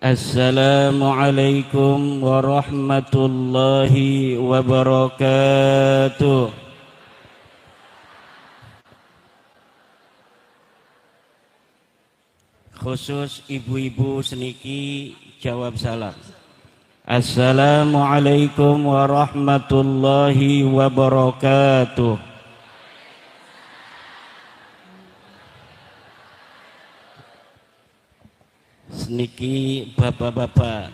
Assalamualaikum warahmatullahi wabarakatuh. Khusus ibu-ibu seniki jawab salam. Assalamualaikum warahmatullahi wabarakatuh. Seniki bapak-bapak,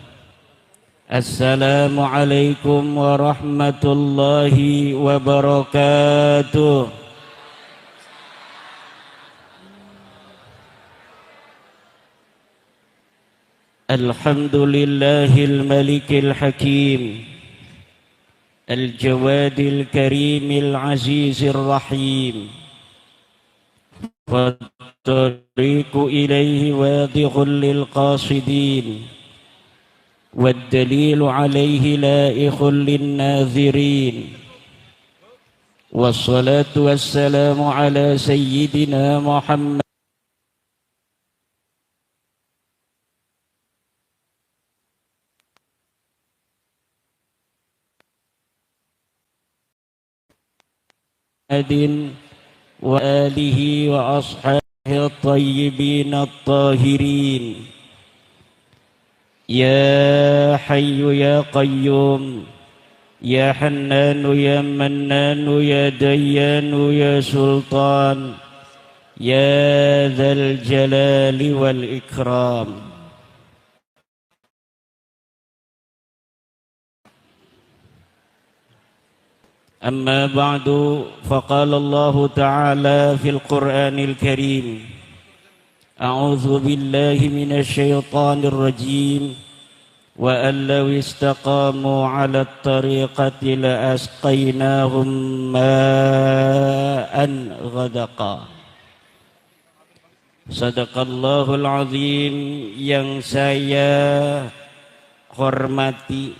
assalamualaikum warahmatullahi wabarakatuh. Alhamdulillahil malikil hakim, al-jawadil karimil azizir rahim. والطريق إليه واضح للقاصدين والدليل عليه لائق للناذرين والصلاة والسلام على سيدنا محمد وآله وأصحابه الطيبين الطاهرين. يا حي يا قيوم يا حنان يا منان يا ديان يا سلطان يا ذا الجلال والإكرام. أما بعد فقال الله تعالى في القرآن الكريم أعوذ بالله من الشيطان الرجيم وأن لو استقاموا على الطريقة لأسقيناهم ماء غدقا. Sadaqallahul azim. Yang saya hormati,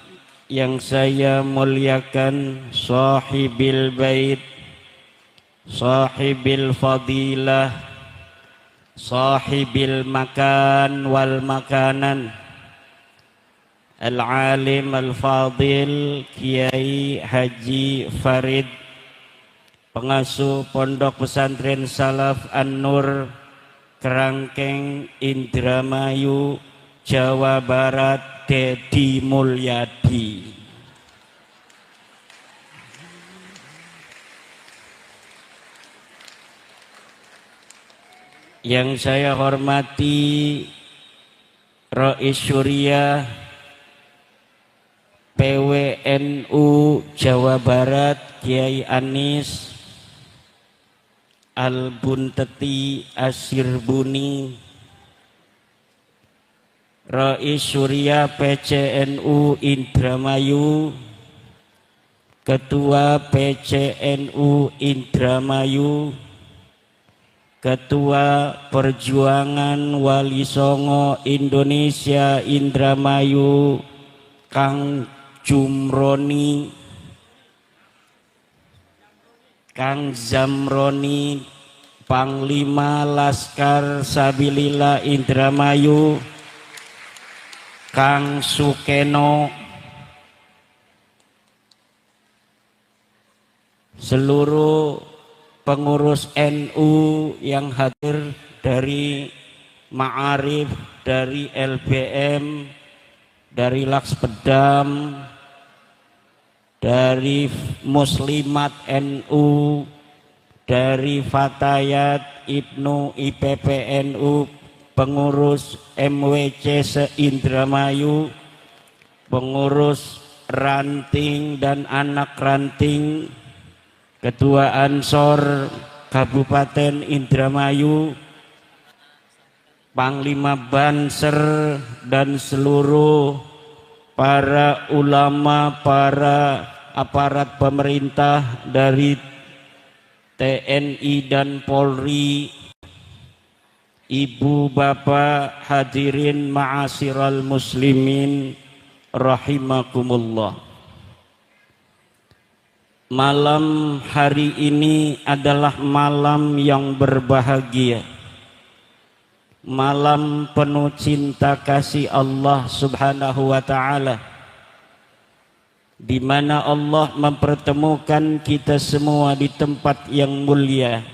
yang saya muliakan, sahibil bait, sahibil fadilah, sahibil makan wal makanan, al-alim al-fadil Kiai Haji Farid, pengasuh Pondok Pesantren Salaf An-Nur, Kerangkeng, Indramayu, Jawa Barat, Dedi Mulyadi. Yang saya hormati Rais Syuriah PWNU Jawa Barat Kiai Anis Al-Bunteti Asyirbuni, Rais Syuriah PCNU Indramayu, Ketua PCNU Indramayu, Ketua Perjuangan Wali Songo Indonesia Indramayu Kang Jumroni, Kang Zamroni, Panglima Laskar Sabilillah Indramayu Kang Sukeno, seluruh pengurus NU yang hadir dari Ma'arif, dari LBM, dari Lakspedam, dari Muslimat NU, dari Fatayat Ibnu IPPNU, pengurus MWC se-Indramayu, pengurus ranting dan anak ranting, Ketua Ansor Kabupaten Indramayu, Panglima Banser, dan seluruh para ulama, para aparat pemerintah dari TNI dan Polri, ibu bapak hadirin ma'asyiral muslimin rahimakumullah. Malam hari ini adalah malam yang berbahagia. malam penuh cinta kasih Allah Subhanahu wa taala, di mana Allah mempertemukan kita semua di tempat yang mulia,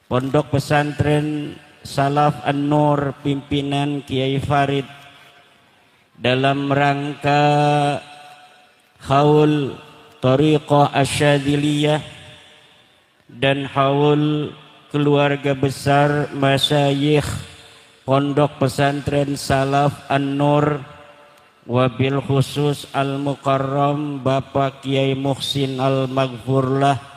Pondok Pesantren Salaf An-Nur pimpinan Kiai Farid, dalam rangka haul Thariqah Asyadziliyah dan haul keluarga besar masyayikh Pondok Pesantren Salaf An-Nur, wabil khusus Al-Mukarram Bapak Kiai Muhsin Al-Maghfurlah.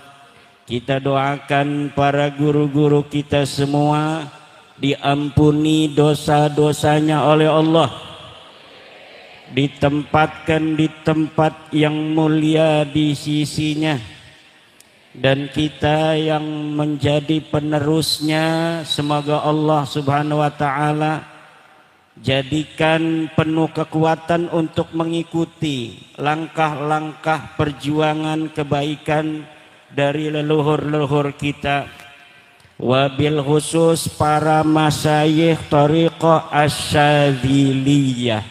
Kita doakan para guru-guru kita semua diampuni dosa-dosanya oleh Allah, ditempatkan di tempat yang mulia di sisinya, dan kita yang menjadi penerusnya semoga Allah Subhanahu wa taala jadikan penuh kekuatan untuk mengikuti langkah-langkah perjuangan kebaikan dari leluhur-leluhur kita, wabil khusus para masyayikh Thariqah Asyadziliyah.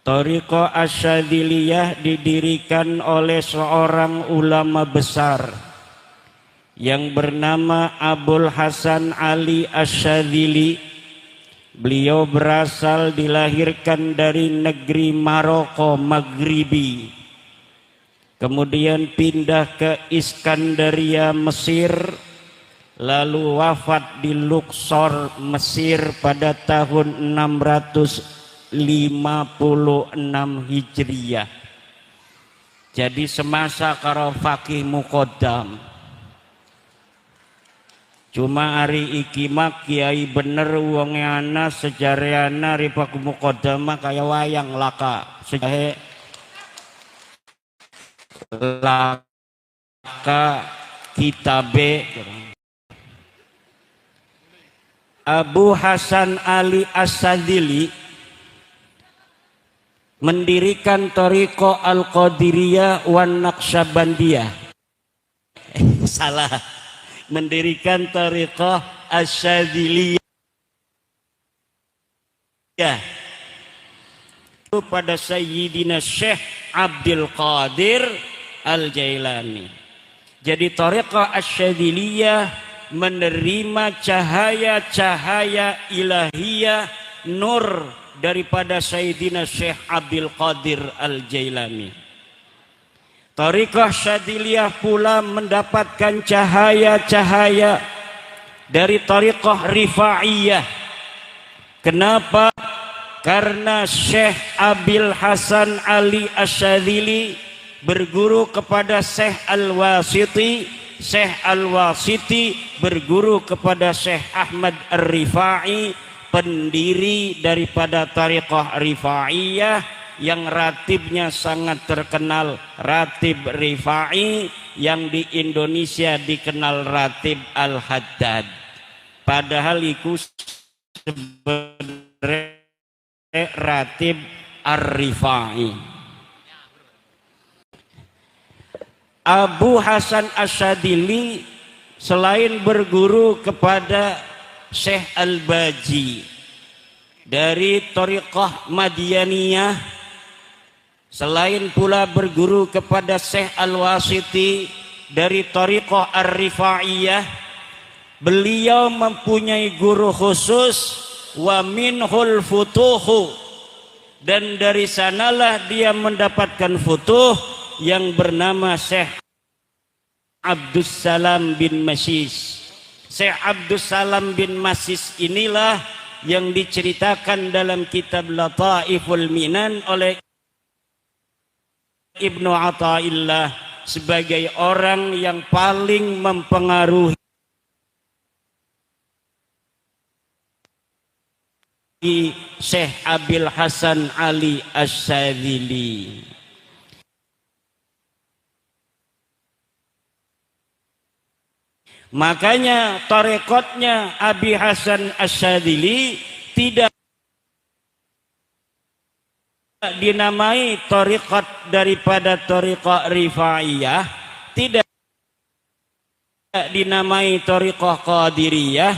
Thariqah Asyadziliyah didirikan oleh seorang ulama besar yang bernama Abul Hasan Ali Asyadzili. Beliau berasal dilahirkan dari negeri Maroko Maghribi, kemudian pindah ke Iskandaria Mesir, lalu wafat di Luxor Mesir pada tahun 656 Hijriyah. Jadi semasa karo Faqih Muqaddam. Cuma hari iki mah kiai bener wonge ana sejarahna ri Faqih Muqaddam kaya wayang laka. Sejahe laka kitabe. Abu Hasan Ali Asyadzili mendirikan Thariqah Al-Qadiriyah wan Naqsyabandiyah. Salah. Mendirikan Thariqah Asyadziliyah pada Sayyidina Syekh Abdul Qadir Al-Jailani. Jadi Thariqah Asyadziliyah menerima cahaya-cahaya ilahiyah nur daripada Sayyidina Syekh Abdul Qadir Al-Jailani. Thariqah Asyadziliyah pula mendapatkan cahaya-cahaya dari Thariqah Rifa'iyah. Kenapa? Karena Syekh Abil Hasan Ali Asyadzili berguru kepada Syekh Al-Wasiti, Syekh Al-Wasiti berguru kepada Syekh Ahmad Ar-Rifai, pendiri daripada Thariqah Rifa'iyah yang ratibnya sangat terkenal, Ratib Rifai, yang di Indonesia dikenal Ratib Al-Haddad. Padahal itu sebenarnya Ratib Ar-Rifai. Abu Hasan Asyadzili selain berguru kepada Syekh Al-Baji dari Thariqah Madianiyah, selain pula berguru kepada Syekh Al-Wasiti dari Thariqah Ar-Rifaiyah, beliau mempunyai guru khusus, wa minhul futuhu, dan dari sanalah dia mendapatkan futuh yang bernama Syekh Abdus Salam bin Masis. Syekh Abdus Salam bin Masis inilah yang diceritakan dalam kitab Lataiful Minan oleh Ibnu Athaillah sebagai orang yang paling mempengaruhi Syekh Abil Hasan Ali Asyadzili. Makanya tarekatnya Abi Hasan Asyadzili tidak dinamai tariqat daripada tariqah Rifaiyah, tidak dinamai tariqah Qadiriyah,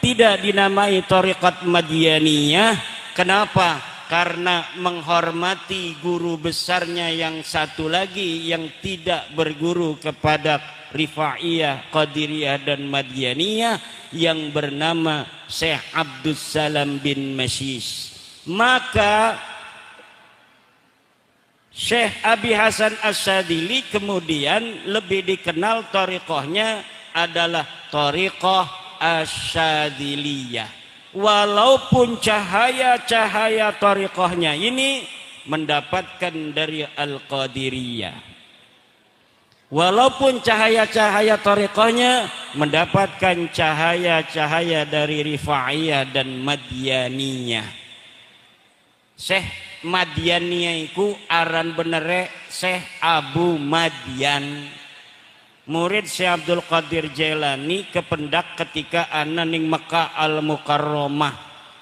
tidak dinamai thariqat Madyaniyah. Kenapa? Karena menghormati guru besarnya yang satu lagi yang tidak berguru kepada Rifa'iyah, Qadiriyah dan Madyaniyah, yang bernama Syekh Abdus Salam bin Mashish. Maka Syekh Abi Hasan Asyadili kemudian lebih dikenal thariqahnya adalah thariqah Asyadiliyah. Walaupun cahaya-cahaya thariqahnya ini mendapatkan dari Al-Qadiriyah. Walaupun cahaya-cahaya thariqahnya mendapatkan cahaya-cahaya dari Rifa'iyah dan Madyaniyah. Syekh Madyaniyah iku aran benere Syekh Abu Madyan. Murid Syekh Abdul Qadir Jailani kependak ketika ana ning Mekah Al-Mukarramah.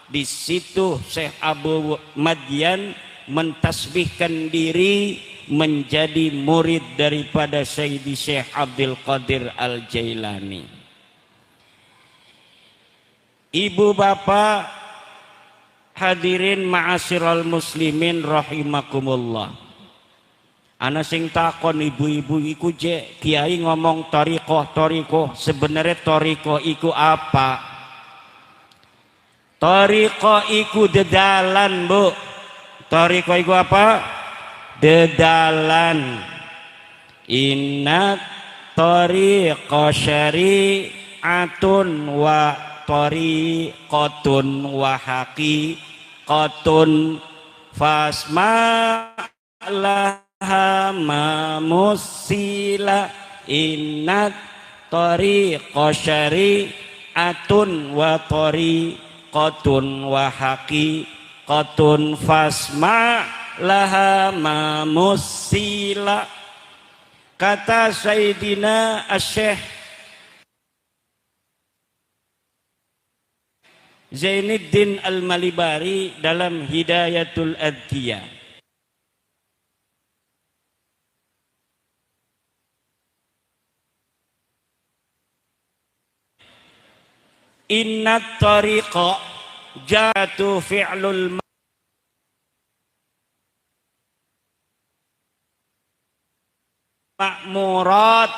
Di situ Syekh Abu Madyan mentasbihkan diri menjadi murid daripada Sayyidi Syekh Abdul Qadir Al-Jailani. Ibu bapak hadirin ma'asyiral muslimin rahimakumullah. Ana sing takon ibu-ibu iku je kiai ngomong thariqah, sebenarnya thariqah iku apa? Thariqah iku dedalan, Bu. Thariqah iku apa? Dedalan. Inna thariqa syari'atun wa thariqatun wa haqiqatun fasma'lah musila innat tariqa syari'atun wa tariqatun wa haqiqatun fasma laha musila. Kata Sayyidina Asy-Syaikh Zainuddin Al-Malibari dalam Hidayatul Adhiyah. Inna tariqa jatu fi'lul ma'murat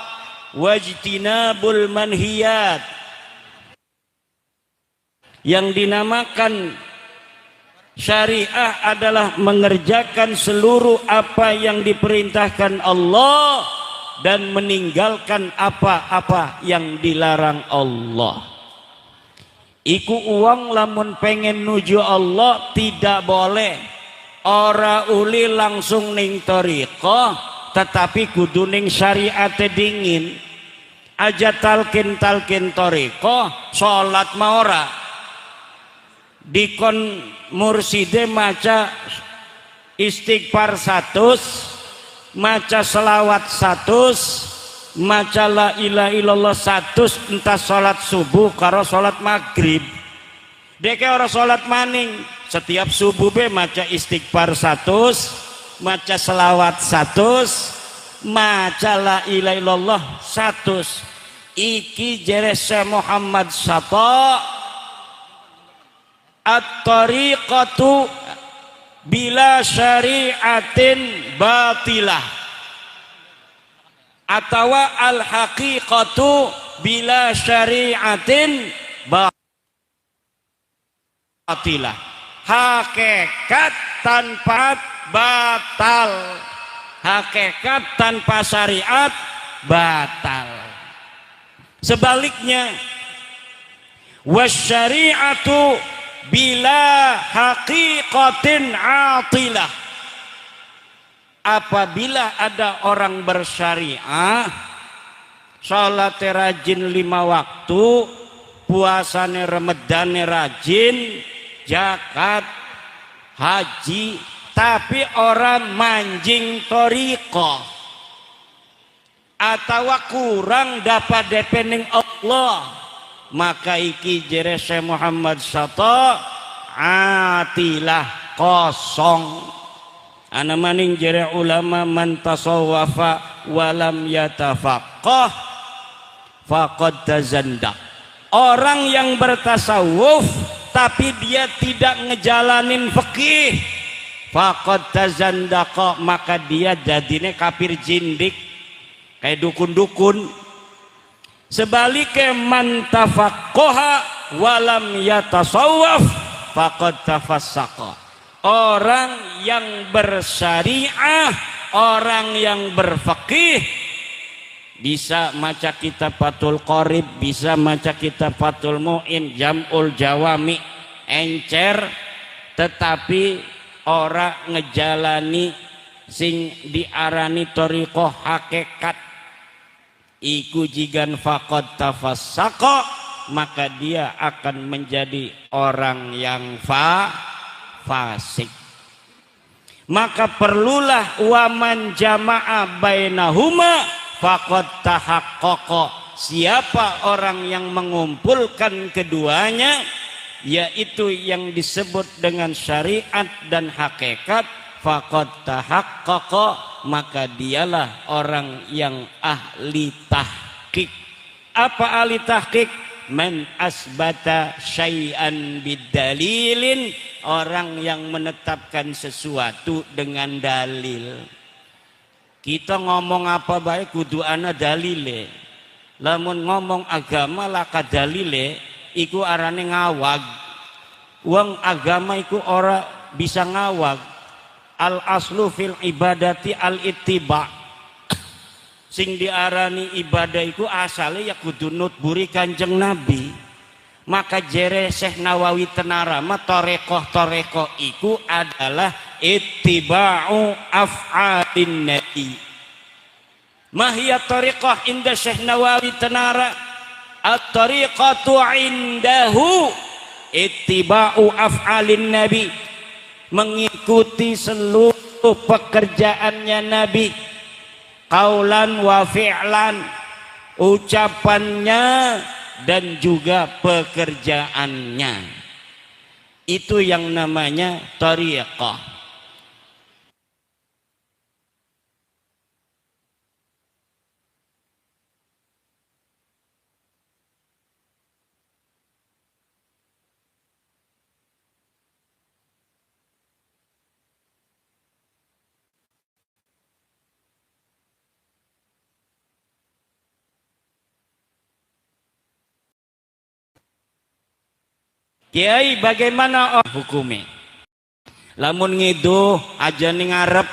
wajtinabul manhiyat. Yang dinamakan syariah adalah mengerjakan seluruh apa yang diperintahkan Allah dan meninggalkan apa-apa yang dilarang Allah. Iku uang lamun pengen nuju Allah tidak boleh ora uli langsung ning thariqah, tetapi kudu ning syariat dingin. Aja talkin thariqah, salat ma ora. Dikon murside maca istighfar 100, maca selawat 100, maca la ilaha illallah 100, entah salat subuh karo salat maghrib. Deke ora salat maning, setiap subuh be maca istighfar 100, maca selawat 100, maca la ilaha illallah 100. Iki jere Syekh Muhammad Sata at-tariqatu bila syari'atin batilah, atau al-haqiqatu bila syari'atin batilah. Hakikat tanpa batal, hakikat tanpa syariat batal. Sebaliknya, wasyari'atu bila haqiqatin atilah. Apabila ada orang bersyariah, salat rajin 5 waktu, puasane Ramadane rajin, zakat, haji, tapi orang manjing thariqah atau kurang dapat depening Allah, maka iki jere Syekh Muhammad Sata atilah, kosong. Ana maning jere ulama man tasawwafa walam yatafaqqah faqad tazandaq. Orang yang bertasawuf tapi dia tidak ngejalanin fikih, faqad tazandaqa, maka dia jadinya kafir jindik kayak dukun-dukun. Sebaliknya man tafaqqaha walam yatasawwaf faqad tafassaqa. Orang yang bersyariah, orang yang berfikih, bisa maca kitab Fathul Qorib, bisa maca kitab Fathul Mu'in, Jam'ul Jawami, encer, tetapi ora ngejalani sing diarani thariqah hakikat, iku jigan faqad tafassaqa, maka dia akan menjadi orang yang fasik. Maka perlulah waman jama'a bainahuma faqad tahaqqaqa. Siapa orang yang mengumpulkan keduanya, yaitu yang disebut dengan syariat dan hakikat, faqad tahaqqaqa, maka dialah orang yang ahli tahqiq. Apa ahli tahqiq? Man asbata syai'an bidalilin, orang yang menetapkan sesuatu dengan dalil. Kita ngomong apa baik kudu ana dalile. Lamun ngomong agama laka dalile iku arane ngawag. Wong agama iku ora bisa ngawag. Al aslu fil ibadati al ittiba. Sing diarani ibadah iku asale ya kudu nutburi Kanjeng Nabi. Maka jere Syekh Nawawi Tenarama torekoh iku adalah ittiba'u af'alin nabi. Mahiyat tariqah inda Syekh Nawawi Tenara, at-tariqatu indahu ittiba'u af'alin nabi, mengikuti seluruh pekerjaannya Nabi, qaulan wa fi'lan, ucapannya dan juga pekerjaannya. Itu yang namanya tariqah. Kiai bagaimana hukumnya? Lamun ngiduh aja ning ngarep,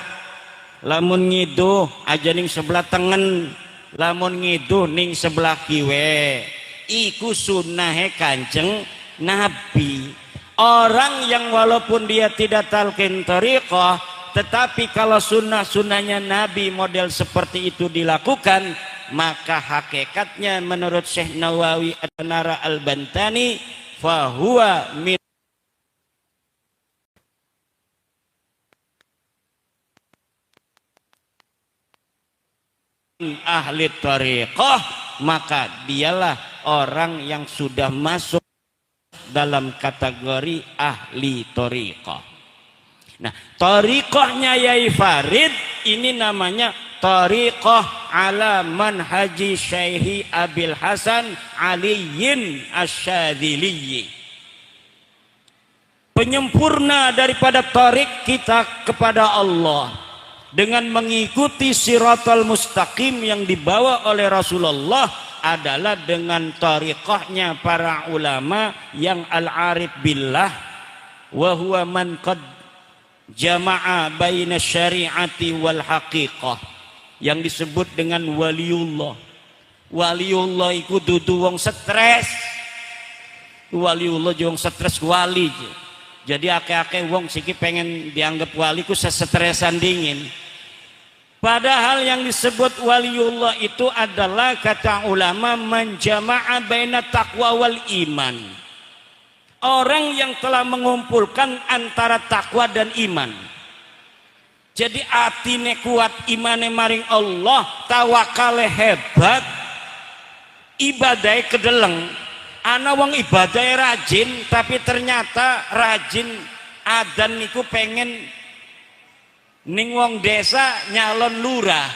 lamun ngiduh aja ning sebelah tengen, lamun ngiduh ning sebelah kiwe, iku sunnahe Kanjeng Nabi. Orang yang walaupun dia tidak talqin thariqah, tetapi kalau sunnah-sunnahnya Nabi model seperti itu dilakukan, maka hakikatnya menurut Syekh Nawawi At-Tanara Al-Bantani, fahuwa min ahli thariqah, maka dialah orang yang sudah masuk dalam kategori ahli thariqah. Nah, thariqahnya Yai Farid ini namanya thariqah ala manhaji Syekhi Abil Hasan Aliyin Asyadzili. Penyempurna daripada tarik kita kepada Allah dengan mengikuti siratal mustaqim yang dibawa oleh Rasulullah adalah dengan tariqahnya para ulama yang al-arif billah, wa huwa man qad jama'a baina syari'ati wal haqiqah, yang disebut dengan waliullah. Waliullah iku dudu wong stres. Waliullah wong stres wali. Jadi akeh-akeh wong siki pengen dianggap wali ku sestresan dingin. Padahal yang disebut waliullah itu adalah kata ulama menjama'a baina taqwa wal iman. Orang yang telah mengumpulkan antara takwa dan iman. Jadi atine kuat, imane maring Allah, tawakale hebat, ibadai kedeleng. Ana wong ibadai rajin, tapi ternyata rajin adan niku pengen ning wong desa nyalon lurah.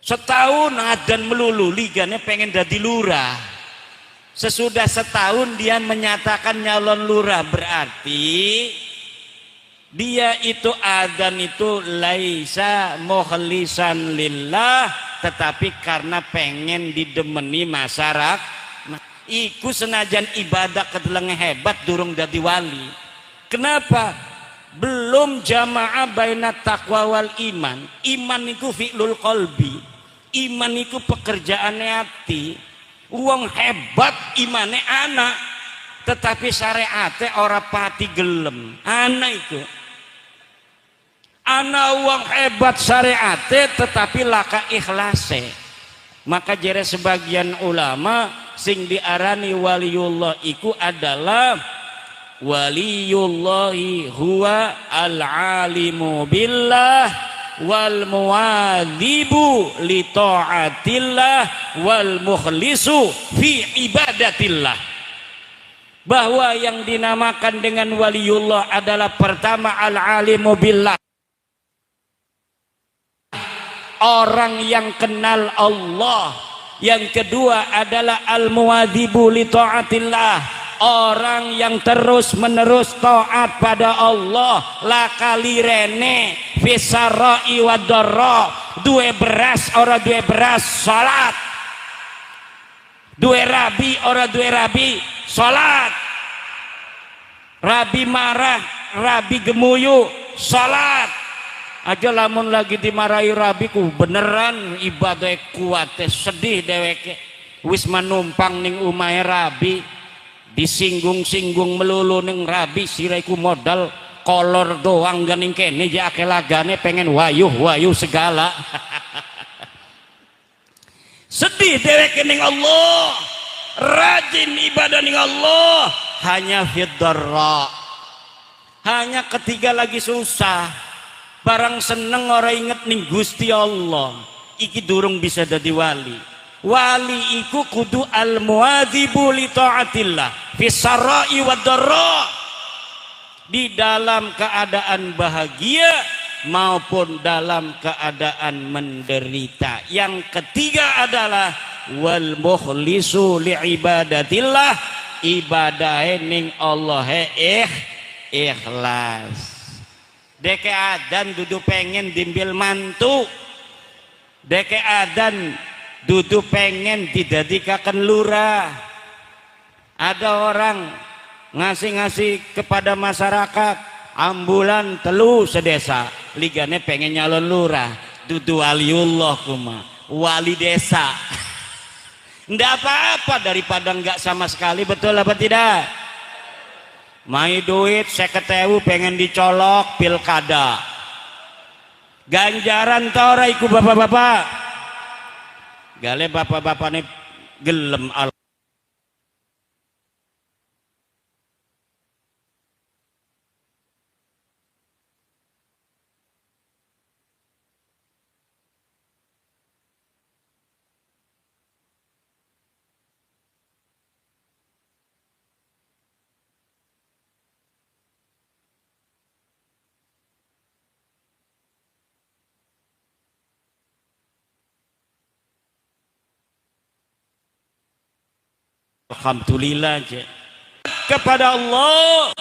Setahun adan melulu, ligane pengen dadi lurah. Sesudah setahun dia menyatakan nyalon lurah, berarti dia itu adzan itu laisa mukhlisan lillah, tetapi karena pengen didemeni masyarakat. Iku senajan ibadah kedeleng hebat durung dadi wali. Kenapa? Belum jamaah baina taqwa wal iman. Iman iku fi'lul qalbi. Iman iku pekerjaane hati. Wong hebat imane anak, tetapi syariate ora pati gelem. Anak iku. Ana wong hebat syariate tetapi laka ikhlase. Maka jere sebagian ulama sing diarani waliullah iku adalah waliyullahi huwa al-alimu billah wal muwadzibu li taatillah wal mukhlisu fi ibadatillah. Bahwa yang dinamakan dengan waliullah adalah pertama al-alimu billah, orang yang kenal Allah. Yang kedua adalah al-muwadzibu li taatillah, orang yang terus menerus taat pada Allah. La kalirene fisarra'i wadarra, duwe beras ora duwe beras salat, duwe rabi ora duwe rabi salat, rabi marah rabi gemuyu salat. Aja lamun lagi dimarahi rabiku beneran ibadah kuat sedih deweke. Wis manumpang ning umahe rabi, disinggung-singgung melulu ning rabi, siraiku modal kolor doang ganing kene ja ake lagane pengen wayuh-wayuh segala. Sedih deweke ning Allah, rajin ibadah ning Allah, hanya fid-dharra. Hanya ketika lagi susah, barang seneng orang inget ning Gusti Allah, iki durung bisa dadi wali. Wali iku kudu al muwadzibu li taatillah fis sarai wad dharra, di dalam keadaan bahagia maupun dalam keadaan menderita. Yang ketiga adalah wal mukhlisu li ibadatillah, ibadahe ning Allah ikhlas. Deke adan dudu pengen dimbil mantu, deke adan dudu pengen didadikaken lurah. Ada orang ngasih-ngasih kepada masyarakat ambulan telu sedesa, ligane pengen nyalon lurah, dudu waliullah kuma wali desa. Ndak apa-apa daripada nggak sama sekali, betul apa tidak? Mai duit 50.000 pengen dicolok pilkada, ganjaran tora iku bapak-bapak gale bapak-bapak nih gelem al. Alhamdulillah aja kepada Allah.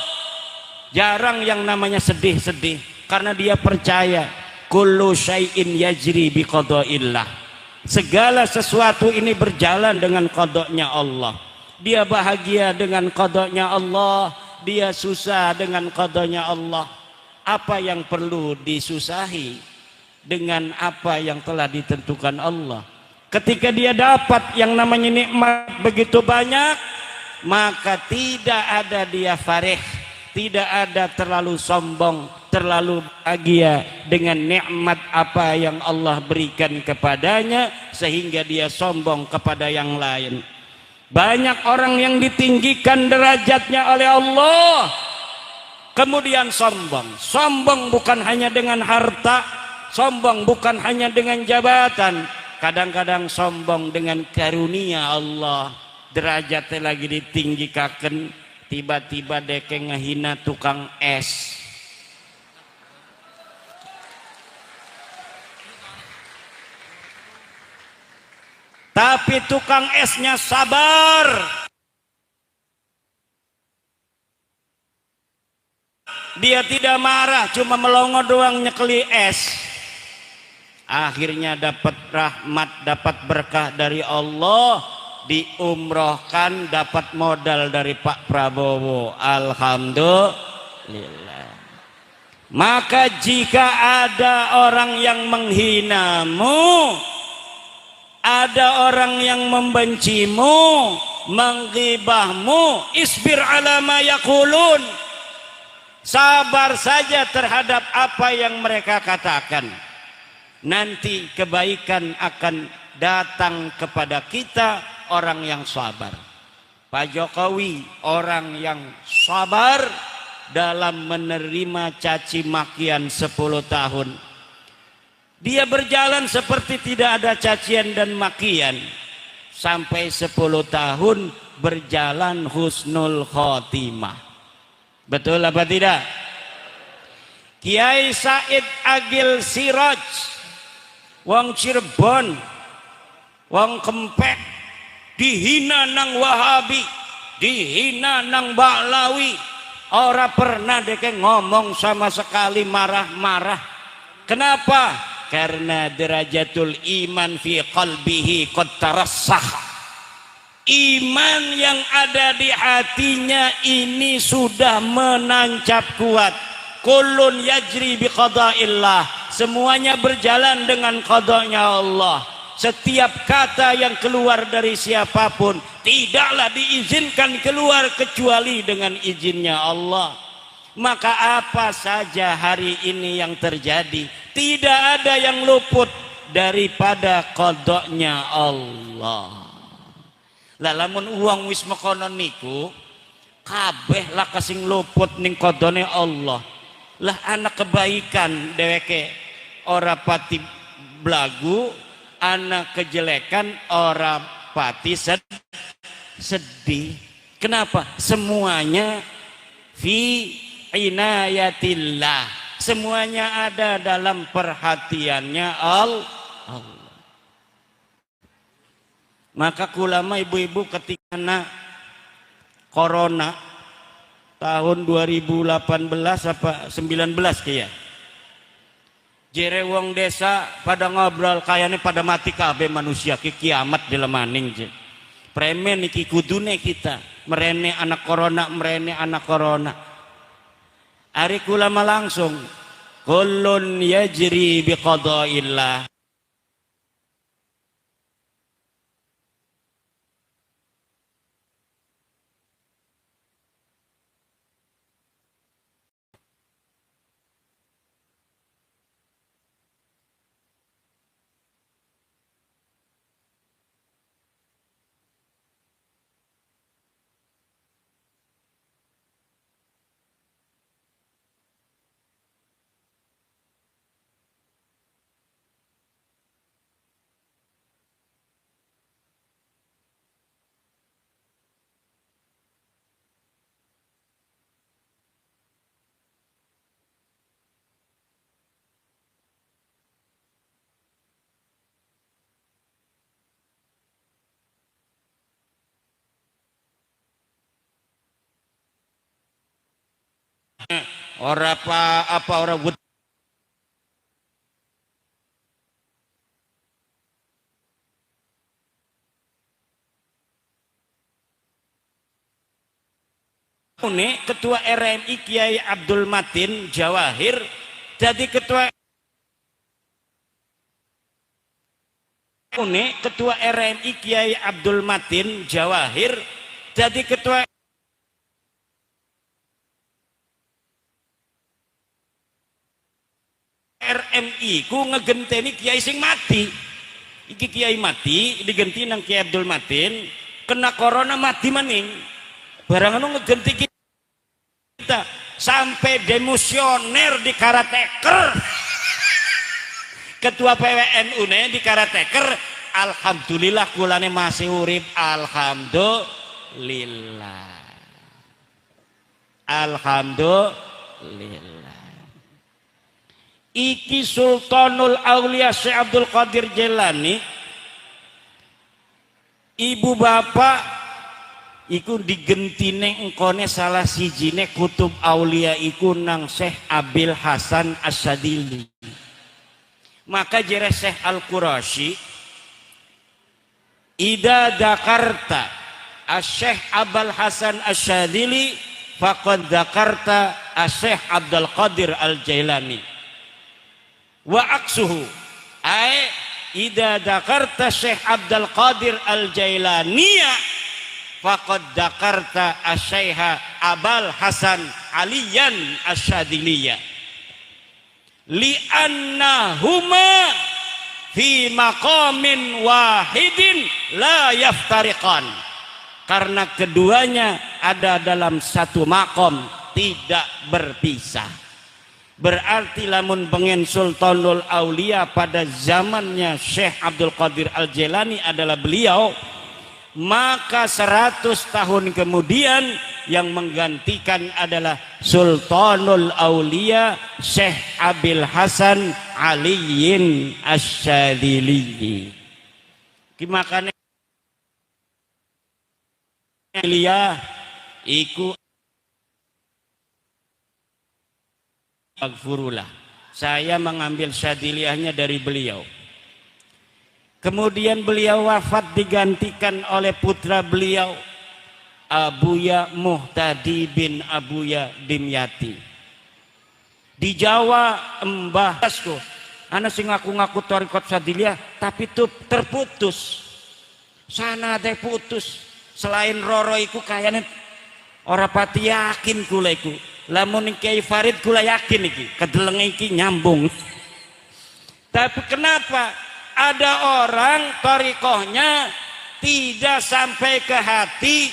Jarang yang namanya sedih-sedih, karena dia percaya kullu syai'in yajri bi qadaillah, segala sesuatu ini berjalan dengan qadanya Allah. Dia bahagia dengan qadanya Allah, dia susah dengan qadanya Allah. Apa yang perlu disusahi dengan apa yang telah ditentukan Allah? Ketika dia dapat yang namanya nikmat begitu banyak, maka tidak ada dia farih, tidak ada terlalu sombong, terlalu bahagia dengan nikmat apa yang Allah berikan kepadanya sehingga dia sombong kepada yang lain. Banyak orang yang ditinggikan derajatnya oleh Allah, kemudian sombong. Sombong bukan hanya dengan harta, sombong bukan hanya dengan jabatan, kadang-kadang sombong dengan karunia Allah. Derajatnya lagi ditinggikan, tiba-tiba deke ngehina tukang es. Tapi tukang esnya sabar. dia tidak marah, cuma melongo doang nyekeli es. Akhirnya dapat rahmat, dapat berkah dari Allah, diumrohkan, dapat modal dari Pak Prabowo. Alhamdulillah. Maka jika ada orang yang menghinamu, ada orang yang membencimu, menggibahmu, isbir ala ma yaqulun, sabar saja terhadap apa yang mereka katakan. Nanti kebaikan akan datang kepada kita, orang yang sabar. Pak Jokowi orang yang sabar dalam menerima caci makian 10 tahun. Dia berjalan seperti tidak ada cacian dan makian sampai 10 tahun berjalan husnul khotimah. Betul apa tidak? Kiai Said Agil Siraj, wong Cirebon, wong Kempek, dihina nang Wahabi, dihina nang Baklawi, ora pernah deke ngomong sama sekali marah-marah. Kenapa? Karena derajatul iman fi qalbihi qad tarassah. Iman yang ada di hatinya ini sudah menancap kuat. Kullun yajri bi qada'illah, semuanya berjalan dengan qadanya Allah. Setiap kata yang keluar dari siapapun tidaklah diizinkan keluar kecuali dengan izinnya Allah. Maka apa saja hari ini yang terjadi, tidak ada yang luput daripada qadanya Allah. Lah lamun uang wis mekono niku kabeh lah kasing luput ning qadane Allah. Lah anak kebaikan dheweke ora pati blagu, anak kejelekan ora pati sedih. Kenapa? Semuanya fi inayatillah, semuanya ada dalam perhatiannya Allah. Maka ulama ibu-ibu ketika corona tahun 2018 apa 19 kayak jere wong desa pada ngobrol kayaknya pada mati kabeh manusia ki kiamat di lemaning je. Premen iki kudune kita merene anak corona, merene anak corona. Ari ulama langsung kullun yajri biqada'illah. Ora apa ora wud ini ketua RMI Kiai Abdul Matin Jawahir jadi ketua ini ketua RMI Kiai Abdul Matin Jawahir jadi ketua RMI ku ngegenteni kiai sing mati. Iki kiai mati digenti nang Kiai Abdul Matin, kena corona mati maning. Barang anu ngegenti kita sampai demosioner di karateker. Ketua PWNU ne di karateker, alhamdulillah kulane masih urip, alhamdulillah. Alhamdulillah. Iki Sultanul Aulia Syekh Abdul Qadir Jailani, ibu bapak iku digentine engkone salah sijine kutub aulia iku nang Syekh Abil Hasan Asyadili. Maka jere Syekh Al-Qurashi, ida dakarta Syekh Abul Hasan Asyadili faqad dakarta Syekh Abdul Qadir Al-Jailani wa aksuhu, ay ida dakarta Syekh Abdul Qadir Al-Jailaniya faqad dakarta Syekh Abul Hasan Aliyan Asyadiliyah li'annahuma fi maqamin wahidin la yaftariqan, karena keduanya ada dalam satu makom, tidak berpisah. Berarti lamun pengen Sultanul Aulia pada zamannya Syekh Abdul Qadir Al-Jailani adalah beliau, maka 100 tahun kemudian yang menggantikan adalah Sultanul Aulia Syekh Abil Hasan Aliyin Asyadili. Makanya beliau iku Aghfurullah. Saya mengambil syadiliyahnya dari beliau. Kemudian beliau wafat digantikan oleh putra beliau Abuya Muhtadi bin Abuya Dimyati. Di Jawa Mbah Basku, ana sing ngaku-ngaku thariqat Syadiliyah tapi tuh terputus. Sana teh putus. Selain Roro iku kayane ora pati yakin kula iku. Lamun Kiai Farid kula yakin iki, kedeleng iki nyambung. Tapi kenapa ada orang thariqahnya tidak sampai ke hati,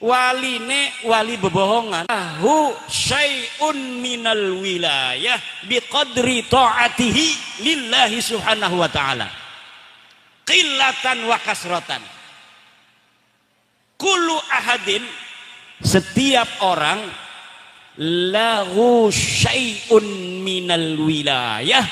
waline wali bebohongan, hu syai'un minal wilayah biqadri ta'atihi lillahi subhanahu wa ta'ala qillatan wa kasratan. Kullu ahadin, setiap orang, lahu syai'un minal wilayah,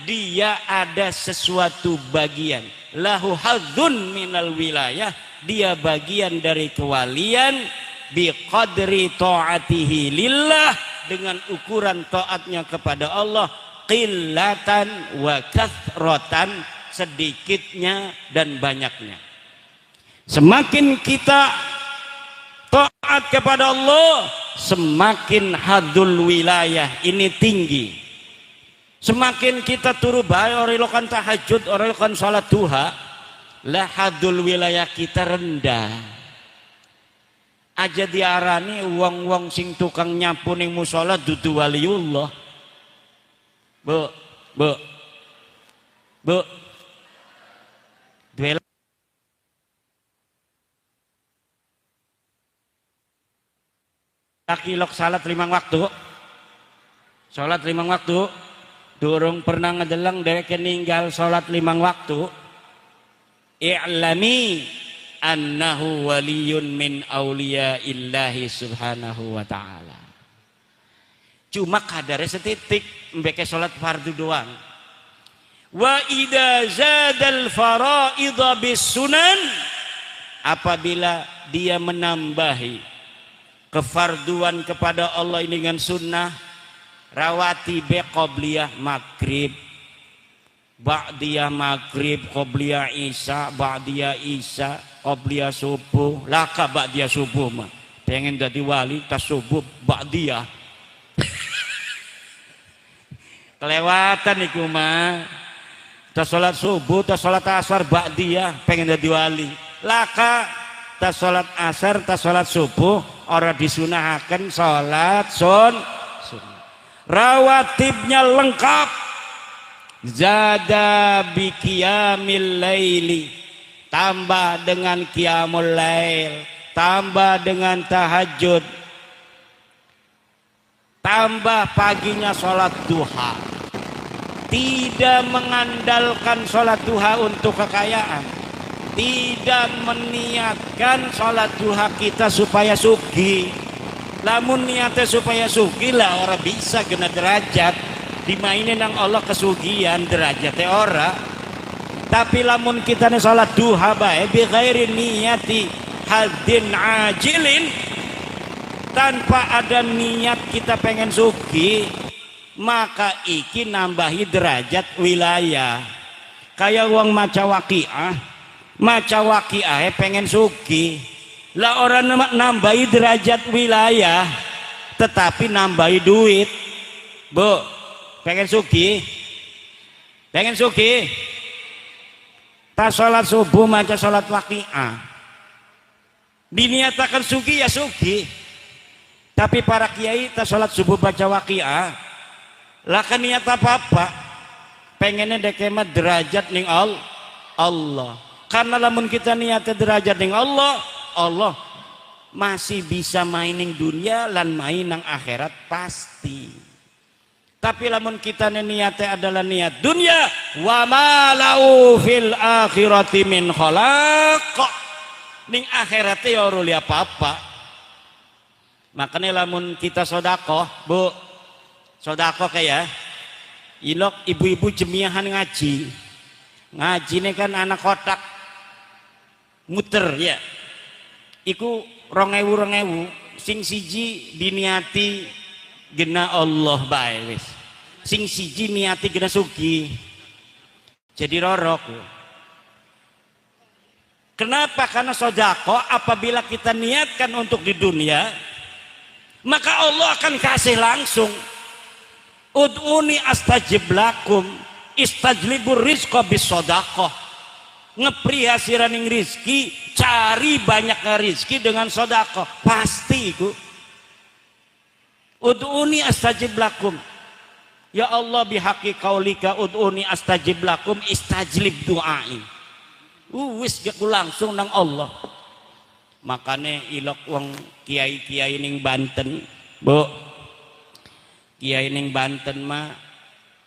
dia ada sesuatu bagian, lahu hadzun minal wilayah, dia bagian dari kewalian, biqadri ta'atihi lillah, dengan ukuran taatnya kepada Allah, qillatan wa kathratan, sedikitnya dan banyaknya. Semakin kita taat kepada Allah, semakin hadul wilayah ini tinggi. Semakin kita turu bae ora lakukan tahajud, ora lakukan salat duha, lah hadul wilayah kita rendah. Aja diarani wong-wong sing tukang nyapu ning musala dudu waliullah. Bu. Laki lok salat 5 waktu, salat 5 waktu, durung pernah ngedelang dewek ninggal salat 5 waktu. I'lami annahu waliyun min auliyaillahi subhanahu wa ta'ala. Cuma kadarnya setitik mbeke salat fardu doang. Wa idza zadal faraidha bis sunan, apabila dia menambahi kefarduan kepada Allah ini dengan sunnah, rawatib qobliyah maghrib, ba'diyah maghrib, qobliyah isya, ba'diyah isya, qobliyah subuh, laka ba'diyah subuh mah. Pengen jadi wali tas subuh ba'diyah. Kelewatan iku mah. Tas salat subuh, tas salat asar ba'diyah, pengen jadi wali. Laka tas salat asar, tas salat subuh ora disunahaken salat sunnah. Rawatibnya lengkap. Zada bi qiyamil laili, tambah dengan qiyamul lail, tambah dengan tahajud, tambah paginya salat duha. Tidak mengandalkan salat duha untuk kekayaan, tidak meniatkan salat duha kita supaya sugih. Lamun niatnya supaya sugih lah orang bisa kena derajat dimainin nang Allah kesugihan derajatnya ora. Tapi lamun kita nih salat duha bae bi ghairi niyati hadin ajilin, tanpa ada niat kita pengen sugi, maka iki nambahi derajat wilayah. Kayak wong maca waqiah pengen sugi, lah orang nambahi derajat wilayah tetapi nambahi duit. Bu, pengen sugi tak sholat subuh maca sholat waqiah, diniatakan sugi ya sugi. Tapi para kiai tak sholat subuh baca waqiah, lah kan niat apa-apa, pengennya dekemat derajat ning Allah. Karena lamun kita niatnya derajat ning Allah, Allah masih bisa mainin dunia lan main nang akhirat pasti. Tapi lamun kita niatnya adalah niat dunia, wa ma lau fil akhirati min khalaq, ning akhiratnya ya ora apa-apa. Makanya lamun kita sodakoh, Bu, sodakoh kayak ilok ibu-ibu jemiahan ngaji ini kan anak kotak muter ya, iku 2000 sing siji diniati gena Allah bae wis, sing siji niati gena sugi, jadi rorok. Kenapa? Karena sodako apabila kita niatkan untuk di dunia, maka Allah akan kasih langsung. Ud'uni astajib lakum, istajlibur rizqa bis sodako. Ngepri hasiraning rizki, cari banyak rizki dengan sodako, pasti itu. Ud'uni astajib lakum, ya Allah bihaqi qaulika ud'uni astajib lakum istajlib du'ai. Wis gaku langsung nang Allah. Makanya ilok wong kiai-kiai ning Banten, Bu, kiai ning Banten mah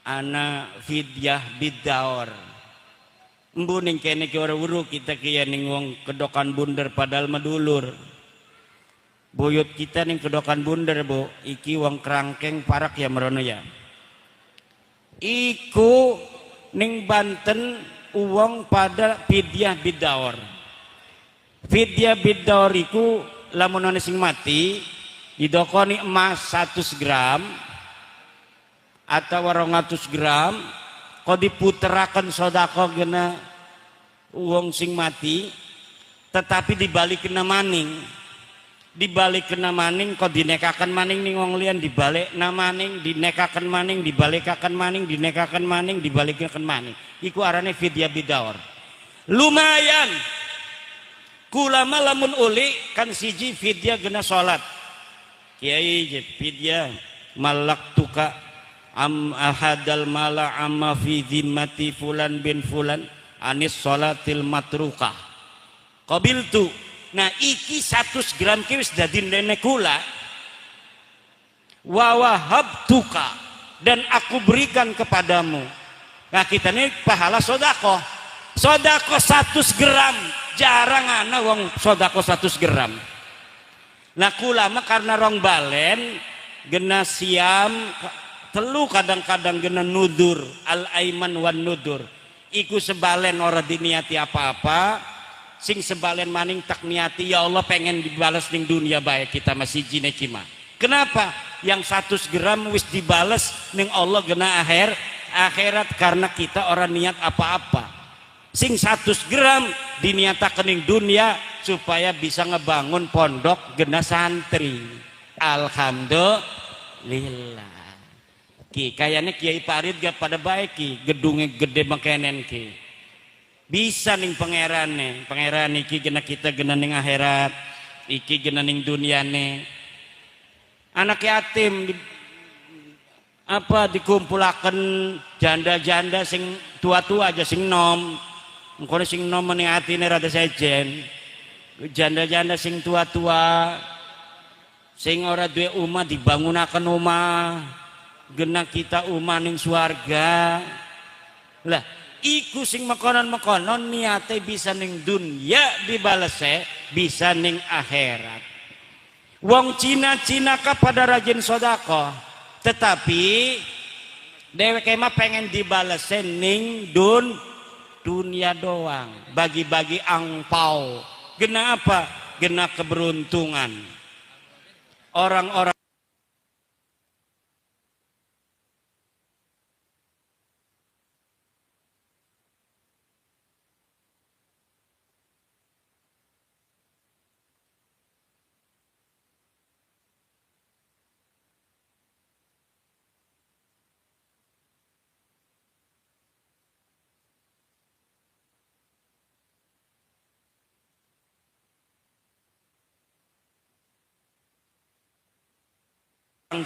ana fidyah bidaur. Embu ning kene ki ora wuru kita kiai ning wong kedokan bunder padahal medulur. Buyut kita ning kedokan bunder, Bu, iki wong kerangkeng parak ya merono ya. Iku ning Banten uang pada fidyah bidaur. Fidyah bidaur iku lamun ana sing mati didokoni emas 100 gram atau 200 gram, kok diputerakan sodako gena uang sing mati, tetapi dibalik kena maning, kok dinekakan maning ning wong liyan, dibalik maning, dinekakan maning, dibalikakan maning, dinekakan maning, dibalikakan maning. Iku arane fidyah bidaur. Lumayan. Kulama lamun uli kan siji fidyah gena salat. Kiai fidyah malak tuka am ahadal mala amma fi zimmati fulan bin fulan anis salatil matrukah. Qabiltu. Nah iki 100 gram ki wis dadi nenek kula. Wa wahabtuka, dan aku berikan kepadamu. Nah kita ini pahala sodako 100 gram, jarang ana wong sodako 100 gram. Nah kulama karena rong balen gena siam telu kadang-kadang gena nudur al aiman wan nudur, iku sebalen ora diniati apa-apa, sing sebalen maning tak niati ya Allah pengen dibalas ning dunia baik kita masih jine cima. Kenapa? Yang 100 gram wis dibales ning Allah gena akhirat karena kita orang niat apa-apa. Sing 100 gram diniatakan ning dunia supaya bisa ngebangun pondok gena santri. Alhamdulillah. Ki kayaknya Kiai Parit gak pada baik ki, gedungnya gede makenen ki. Bisa ning pangeran iki gena kita gena ning akhirat, iki gena ning dunyane. Anak yatim dikumpulaken janda-janda sing tua-tua aja sing nom. Engko sing nom ning atine rada sejen. Janda-janda sing tua-tua sing ora duwe omah dibangunaken omah. Gena kita omah ning swarga. Lah iku sing mekonon-mekonon niate bisa ning dunya dibalese, bisa ning akhirat. Wong Cina-Cina ka pada rajin sodako, tetapi Dheweke mah pengen dibalesin ning dunia doang, bagi-bagi angpau. Kenapa? Gena keberuntungan. Orang-orang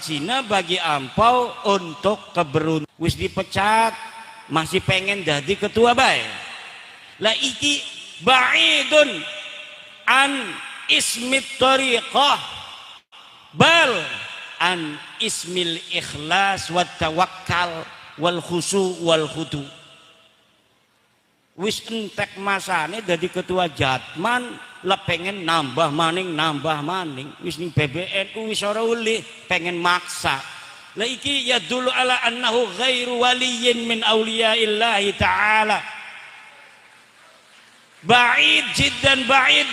Cina bagi ampau untuk keberuntungan. Wis dipecat masih pengen jadi ketua bae. Lah iki ba'idun an ismit tariqah bal an ismil ikhlas wat tawakkal wal khusu wal khudu. Wis entek masane jadi ketua Jatman lah pengen nambah maning wis ning PBNU wis ora uli pengen maksa. Lah iki ya dulu ala annahu ghairu waliyyin min auliyaillahi ta'ala. Ba'id jiddan ba'id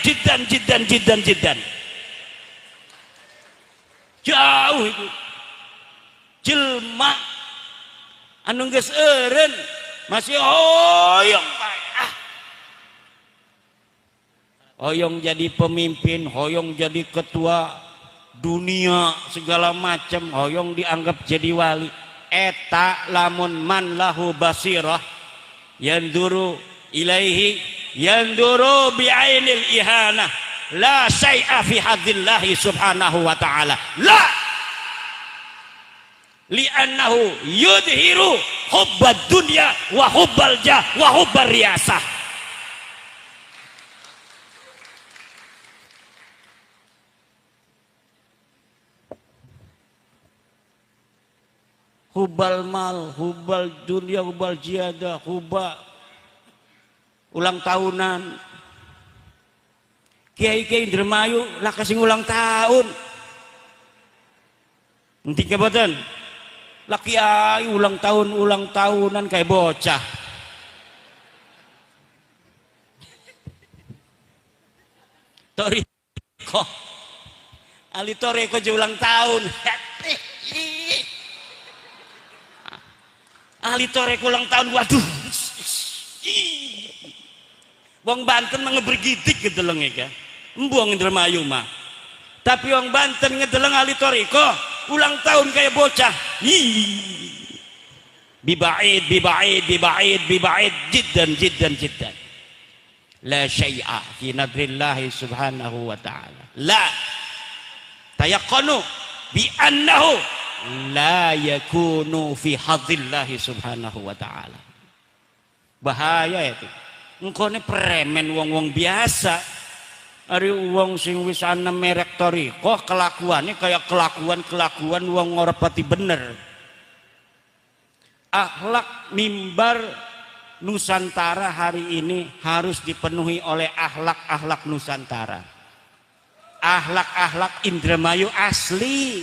jiddan. Jauh itu. Jelma anu geus eureun masih hoyong hoyong jadi pemimpin, hoyong jadi ketua dunia segala macam, hoyong dianggap jadi wali. Eta lamun man lahu basirah yanduru ilaihi yanduru bi'ainil ihanah la syai'a fi hadillahi subhanahu wa ta'ala la li'annahu yudhiru hubbad dunya wa hubbal jah wa hubbar riyasah. Hubal mal, hubal dunia, hubal jiada, hubal ulang tahunan. Kiai-kiai Indramayu lah kasih ulang tahun. Nanti kebetulan lah kiai ulang tahunan kayak bocah. Toriko, Ali Toriko juga ulang tahun. Ahli torek ulang tahun, waduh, wong Banten mah ngebergidik gedeleng ya, embuang Indramayu mah. Tapi wong Banten ngedeleng ahli toreko ulang tahun kayak bocah. Bibaid, jiddan. La syai'a fi nadrillahi subhanahu wa ta'ala. La tayaqqanu bi annahu la yakunu fi hadillahi subhanahu wa ta'ala. Bahaya itu. Engkau ini premen wong-wong biasa. Ari wong sing wis ana merek toriko kelakuannya kayak kelakuan wong ora pati bener. Akhlak mimbar Nusantara hari ini harus dipenuhi oleh akhlak Nusantara. Akhlak Indramayu asli.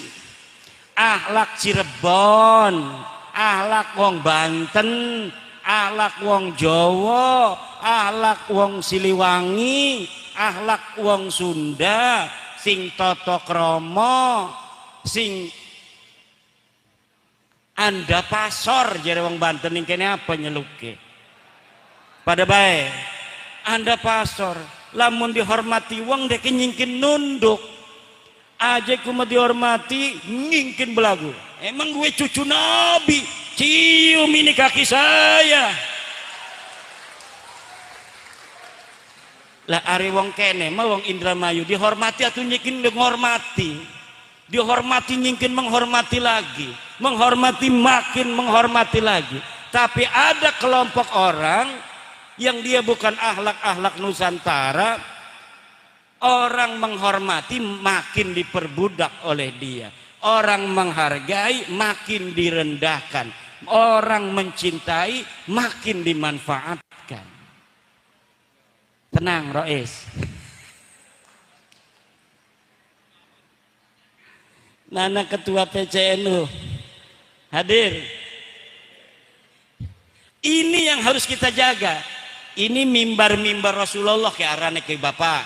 Akhlak Cirebon, akhlak wong Banten, akhlak wong Jawa, akhlak wong Siliwangi, akhlak wong Sunda, sing tata krama, sing anda pasor jare wong Banten ning kene apa nyeluke. Pada bae. Anda pasor, lamun dihormati wong dek nyingkin nunduk. Aja kuma dihormati ngingkin belagu. Emang gue cucu Nabi, cium ini kaki saya. Lah ari wong kene mah wong Indramayu dihormati atau nyikin menghormati. Dihormati nyingkin menghormati lagi, menghormati makin menghormati lagi. Tapi ada kelompok orang yang dia bukan akhlak Nusantara. Orang menghormati makin diperbudak oleh dia. Orang menghargai makin direndahkan. Orang mencintai makin dimanfaatkan. Tenang Rois. Nana ketua PCNU hadir. Ini yang harus kita jaga. Ini mimbar-mimbar Rasulullah ke arane ke Bapak.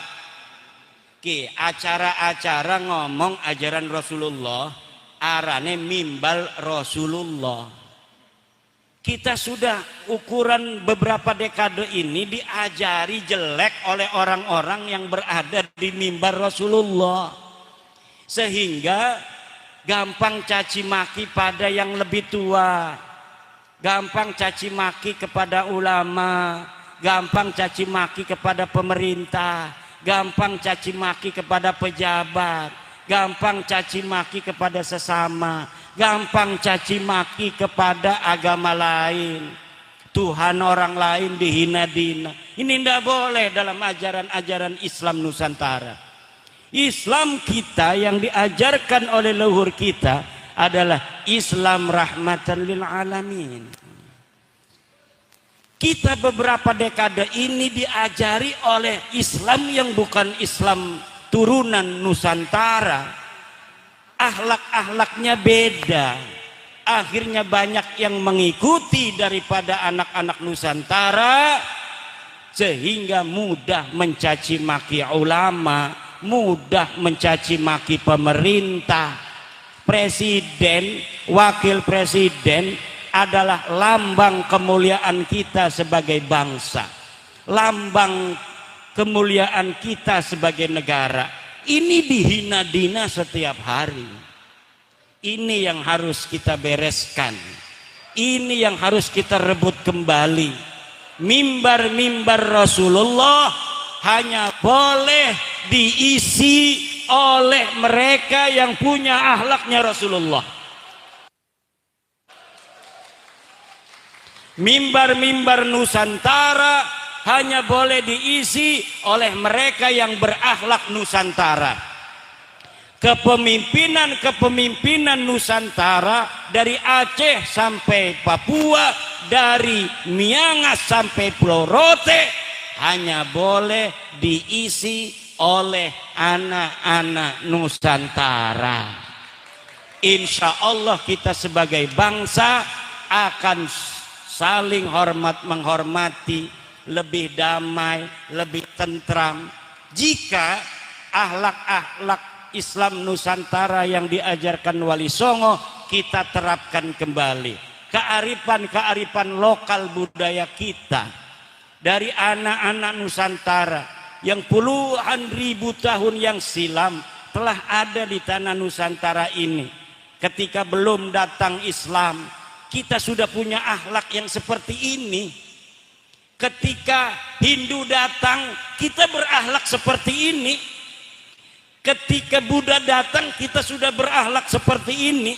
Ki acara-acara ngomong ajaran Rasulullah arane mimbar Rasulullah. Kita sudah ukuran beberapa dekade ini diajari jelek oleh orang-orang yang berada di mimbar Rasulullah. Sehingga gampang caci maki pada yang lebih tua. Gampang caci maki kepada ulama, gampang caci maki kepada pemerintah, gampang caci maki kepada pejabat, gampang caci maki kepada sesama, gampang caci maki kepada agama lain. Tuhan orang lain dihina-dina. Ini tidak boleh dalam ajaran-ajaran Islam Nusantara. Islam kita yang diajarkan oleh leluhur kita adalah Islam rahmatan lil alamin. Kita beberapa dekade ini diajari oleh Islam yang bukan Islam turunan Nusantara. Akhlak-akhlaknya beda. Akhirnya banyak yang mengikuti daripada anak-anak Nusantara, sehingga mudah mencaci maki ulama, mudah mencaci maki pemerintah. Presiden, wakil presiden adalah lambang kemuliaan kita sebagai bangsa, lambang kemuliaan kita sebagai negara. Ini dihina-dina setiap hari. Ini yang harus kita bereskan. Ini yang harus kita rebut kembali. Mimbar-mimbar Rasulullah hanya boleh diisi oleh mereka yang punya akhlaknya Rasulullah. Mimbar-mimbar Nusantara hanya boleh diisi oleh mereka yang berakhlak Nusantara. Kepemimpinan Nusantara dari Aceh sampai Papua, dari Miangas sampai Pulau Rote hanya boleh diisi oleh anak-anak Nusantara. Insya Allah kita sebagai bangsa akan saling hormat menghormati, lebih damai, lebih tentram jika akhlak-akhlak Islam Nusantara yang diajarkan Wali Songo kita terapkan kembali. Kearifan-kearifan lokal budaya kita dari anak-anak Nusantara yang puluhan ribu tahun yang silam telah ada di tanah Nusantara ini. Ketika belum datang Islam, kita sudah punya akhlak yang seperti ini. Ketika Hindu datang, kita berakhlak seperti ini. Ketika Buddha datang, kita sudah berakhlak seperti ini.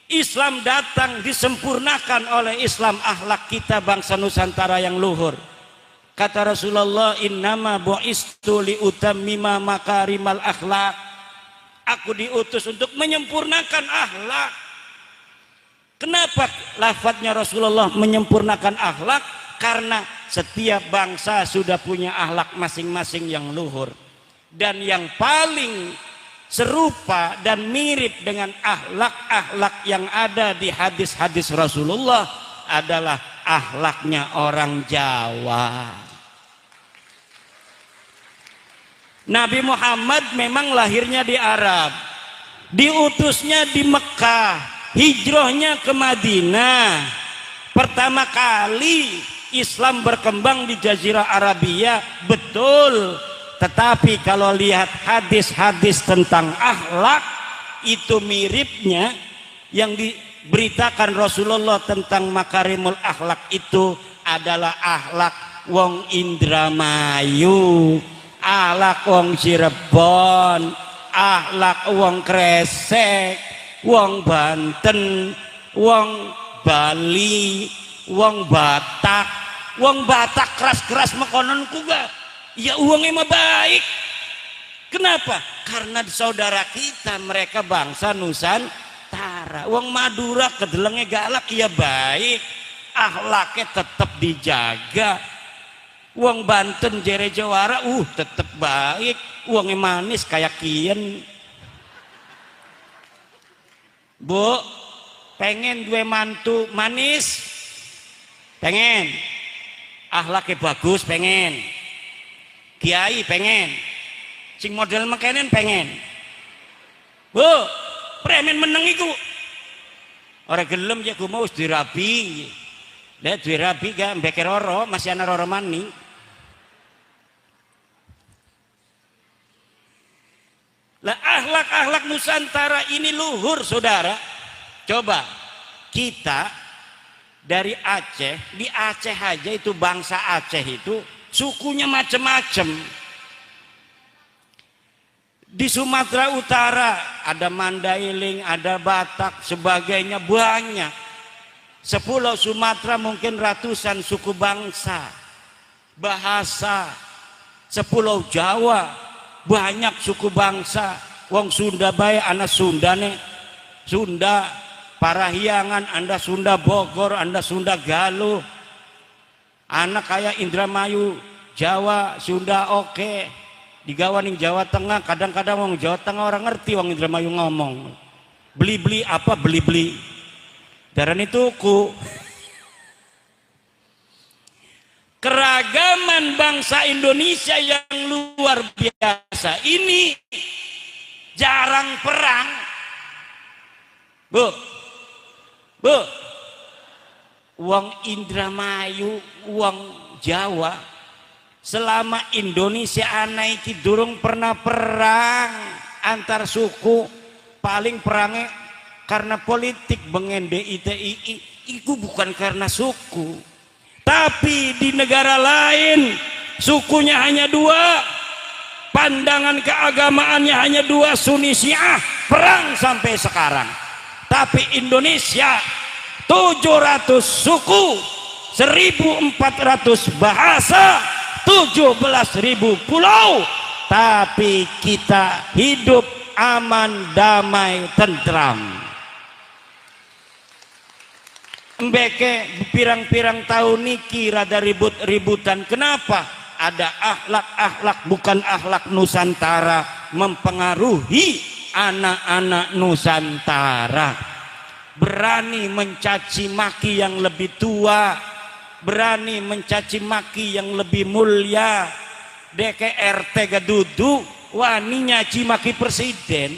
Islam datang, disempurnakan oleh Islam akhlak kita bangsa Nusantara yang luhur. Kata Rasulullah, innama bu'istu liutammima makarimal akhlak. Aku diutus untuk menyempurnakan akhlak. Kenapa lafadznya Rasulullah menyempurnakan akhlak? Karena setiap bangsa sudah punya akhlak masing-masing yang luhur. Dan yang paling serupa dan mirip dengan akhlak-akhlak yang ada di hadis-hadis Rasulullah adalah akhlaknya orang Jawa. Nabi Muhammad memang lahirnya di Arab, diutusnya di Mekah, hijrahnya ke Madinah. Pertama kali Islam berkembang di Jazirah Arabia, betul. Tetapi kalau lihat hadis-hadis tentang akhlak, itu miripnya yang diberitakan Rasulullah tentang makarimul akhlak itu adalah akhlak wong Indramayu, akhlak wong Cirebon, akhlak wong Kresek, wong Banten, wong Bali, wong Batak. Wong Batak keras-keras makonon kuga. Ya uangnya mah baik. Kenapa? Karena saudara kita, mereka bangsa Nusantara. Wong Madura kedelengnya galak, ya baik. Akhlaknya tetap dijaga. Wong Banten jere jawara, tetap baik. Uangnya manis kayak kien. Bu, pengen duwe mantu manis, pengen akhlaknya bagus, pengen kiai, pengen sing model mekenen, pengen. Bu, premen meneng iku ora gelem ya ku mau dirabi. Lah dirabi gak mbeke roro, masih ana roro mani. Lah akhlak-akhlak Nusantara ini luhur, saudara. Coba kita dari Aceh, di Aceh aja itu bangsa Aceh itu sukunya macam-macam. Di Sumatera Utara ada Mandailing, ada Batak, sebagainya banyak. Sepulau Sumatera mungkin ratusan suku bangsa, bahasa. Sepulau Jawa banyak suku bangsa. Wong Sunda bae anak Sunda nih, Sunda Parahyangan, Anda Sunda Bogor, Anda Sunda Galuh. Anak kayak Indramayu, Jawa, Sunda oke. Digawaning Jawa Tengah, kadang-kadang wong Jawa Tengah orang ngerti wong Indramayu ngomong. Beli-beli apa beli-beli. Darane tuku. Keragaman bangsa Indonesia yang luar biasa ini jarang perang. Bu, wong Indramayu, wong Jawa, selama Indonesia ana iki durung pernah perang antar suku. Paling perangnya karena politik bengen DITII, itu bukan karena suku. Tapi di negara lain sukunya hanya dua, pandangan keagamaannya hanya dua, Sunni Syiah, perang sampai sekarang. Tapi Indonesia 700 suku, 1.400 bahasa, 17.000 pulau, tapi kita hidup aman, damai, tentram. Mbeke pirang-pirang tahun niki rada ribut-ributan. Kenapa? Ada akhlak-akhlak bukan akhlak Nusantara mempengaruhi anak-anak Nusantara. Berani mencaci maki yang lebih tua, berani mencaci maki yang lebih mulia. DKRT gadudu wani nyaci maki presiden.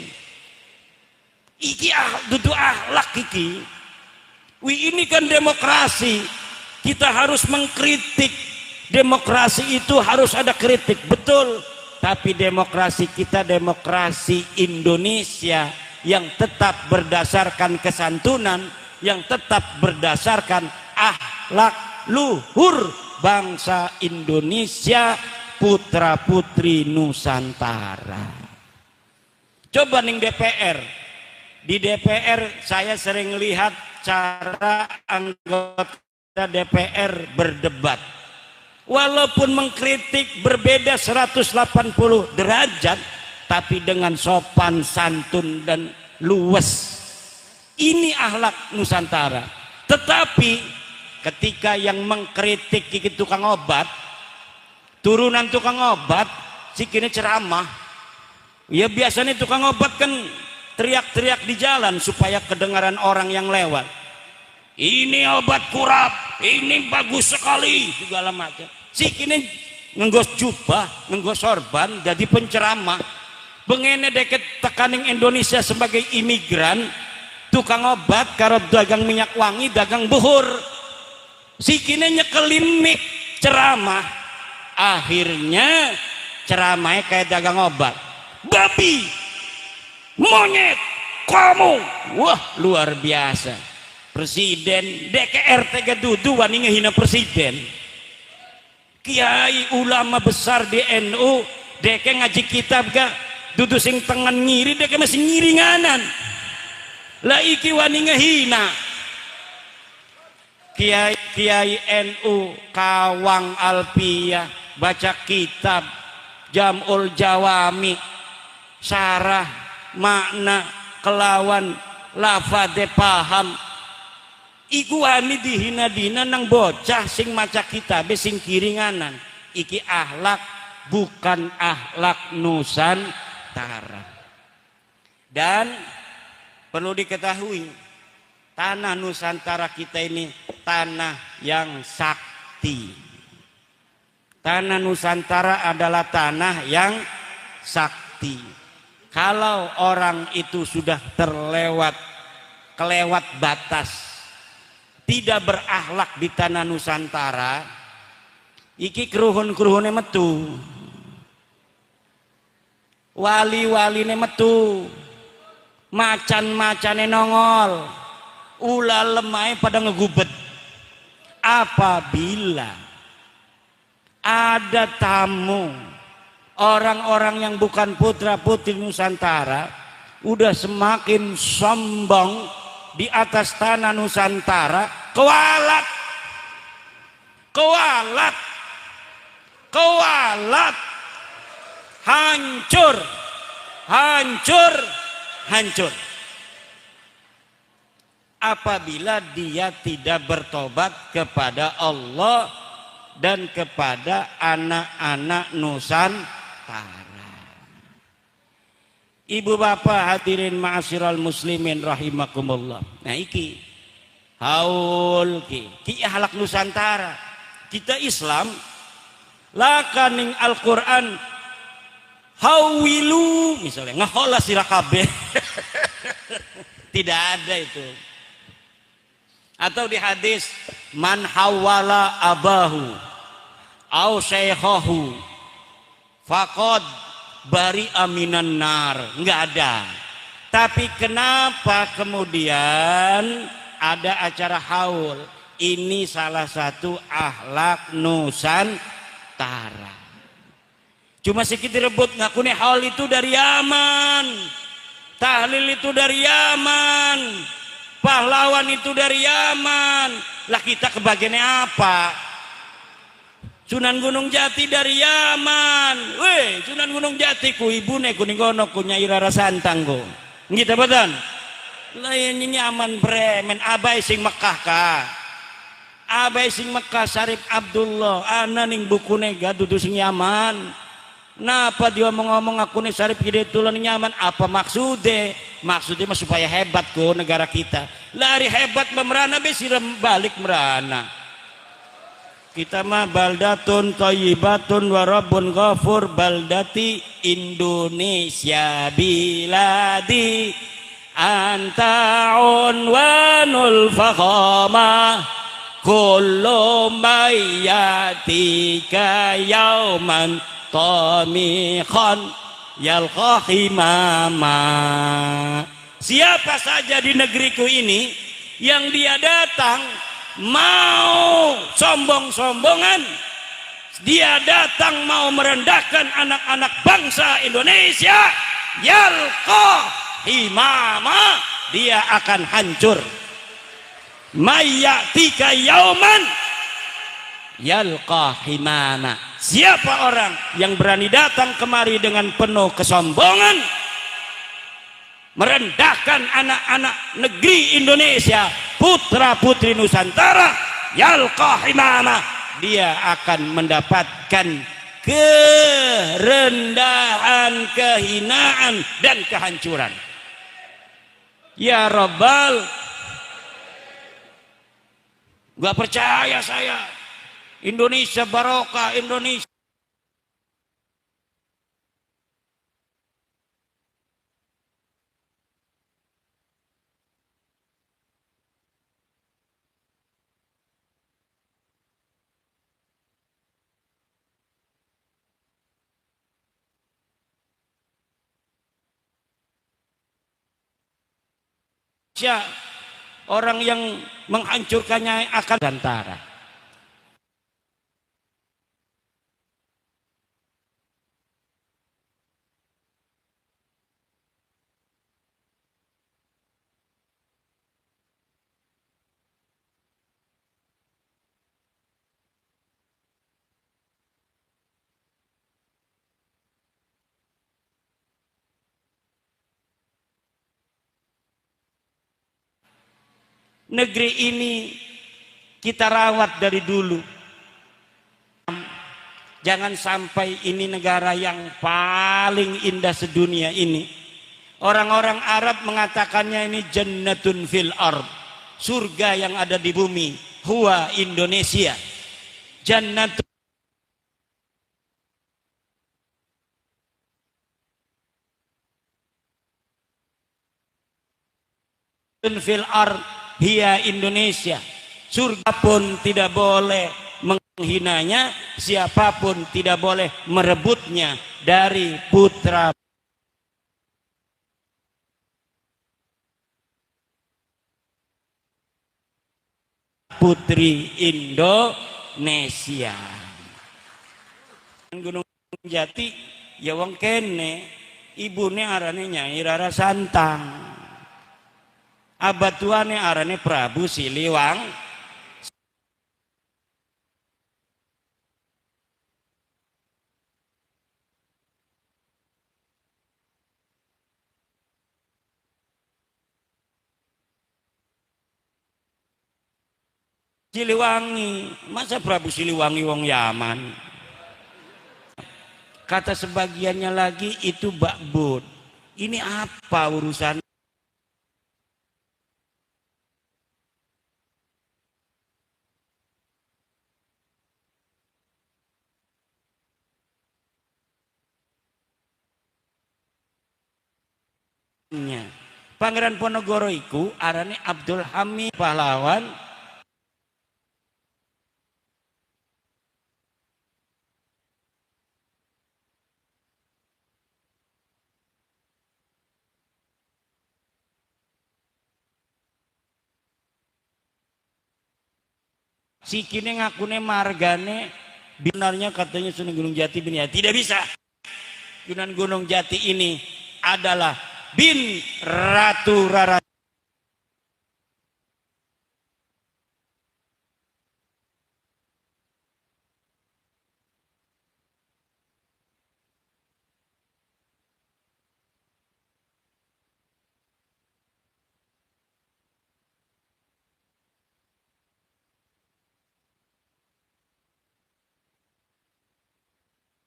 Iki dudu akhlak iki. Ini kan demokrasi, kita harus mengkritik. Demokrasi itu harus ada kritik, betul. Tapi demokrasi kita demokrasi Indonesia yang tetap berdasarkan kesantunan, yang tetap berdasarkan akhlak luhur bangsa Indonesia, putra putri Nusantara. Coba ning DPR, di DPR saya sering lihat cara anggota DPR berdebat. Walaupun mengkritik berbeda 180 derajat, tapi dengan sopan, santun, dan luwes. Ini akhlak Nusantara. Tetapi ketika yang mengkritik iki tukang obat, turunan tukang obat, sikine ceramah. Ya biasanya tukang obat kan teriak-teriak di jalan supaya kedengaran orang yang lewat. Ini obat kurap, ini bagus sekali, segala macam. Sikine ngenggos jubah, ngenggos sorban, jadi penceramah. Bengene deket tekaning Indonesia sebagai imigran, tukang obat karo dagang minyak wangi, dagang buhur. Sikine nyekelin mik ceramah. Akhirnya ceramahnya kayak dagang obat. Babi, monyet, kamu, wah luar biasa. Presiden DKRT gadudu wani ngehina presiden. Kiai ulama besar di NU deke ngaji kitab ga dudu sing tengen ngiri, deke masih ngiringanan. Lah iki wani ngehina. Kiai NU Kawang Alpiyah baca kitab Jam'ul Jawami, sarah makna kelawan lafade paham. Iku wani dihina-dina nang bocah sing maca kitabe sing kiringanan. Iki akhlak bukan akhlak Nusantara. Dan perlu diketahui, tanah Nusantara kita ini tanah yang sakti. Tanah Nusantara adalah tanah yang sakti. Kalau orang itu sudah kelewat batas, tidak berakhlak di tanah Nusantara, iki keruhun-keruhune metu. Wali-waline metu. Macan-macane nongol. Ulah lemai pada ngegubet. Apabila ada tamu orang-orang yang bukan putra-putri Nusantara udah semakin sombong di atas tanah Nusantara, kewalat hancur apabila dia tidak bertobat kepada Allah dan kepada anak-anak Nusantara. Ibu bapak hadirin ma'asyiral muslimin rahimakumullah. Nah iki haul ki ahlak Nusantara. Kita Islam lakaning Al-Qur'an hawilu misalnya ngahola sira kabeh. Tidak ada itu. Atau di hadis man hawala abahu au syekhahu faqad bari aminan nar. Enggak ada. Tapi kenapa kemudian ada acara haul? Ini salah satu akhlak Nusantara. Cuma sedikit rebut ngakuni haul itu dari Yaman, tahlil itu dari Yaman, pahlawan itu dari Yaman. Lah kita kebagiannya apa? Sunan Gunung Jati dari Yaman. Weh, Sunan Gunung Jati ku ibune ku ningono ku Nyai Rara Santang ku. Gitu betul. Lainnya nyaman bremen abai sing Mekah ka. Abai sing Mekah Syarif Abdullah ana ning bukune gaduh sing Yaman. Napa dia ngomong aku nih Syarif Hidayatullah nyaman? Apa maksudnya? Maksudnya mah supaya hebat ku negara kita. Lari hebat memerana besi balik merana. Kita mah baldatun thayyibatun wa rabbun ghafur baldati Indonesia biladi anta unwanul fakhama kullu mayyatika yauman tamikhan yalqahi mama. Siapa saja di negeriku ini yang dia datang mau sombong-sombongan, dia datang mau merendahkan anak-anak bangsa Indonesia, yalqahi mama, dia akan hancur. Mayyatika yauman yalqahi mama. Siapa orang yang berani datang kemari dengan penuh kesombongan, merendahkan anak-anak negeri Indonesia, putra-putri Nusantara, yalqahi mama, dia akan mendapatkan kerendahan, kehinaan dan kehancuran. Ya Rabbal, gak percaya saya. Indonesia barokah, Indonesia. Orang yang menghancurkannya akan Nusantara. Negeri ini kita rawat dari dulu. Jangan sampai ini negara yang paling indah sedunia ini Orang-orang Arab mengatakannya ini jannatun fil ard, surga yang ada di bumi. Huwa Indonesia. Jannatun fil ard hiya Indonesia. Surga pun tidak boleh menghinanya, siapapun tidak boleh merebutnya dari putra putri Indonesia. Gunung Jati ya wong kene, ibune arane Nyai Rara Santang, abatuane arane Prabu Siliwang. Siliwangi, masa Prabu Siliwangi wong Yaman? Kata sebagiannya lagi itu bakbud. Ini apa urusannya? Pangeran Ponorogo iku arane Abdul Hamid pahlawan. Sikine ngakune margane binarnya katanya Sunan Gunung Jati bin ya. Tidak bisa. Sunan Gunung Jati ini adalah bin Ratu Rara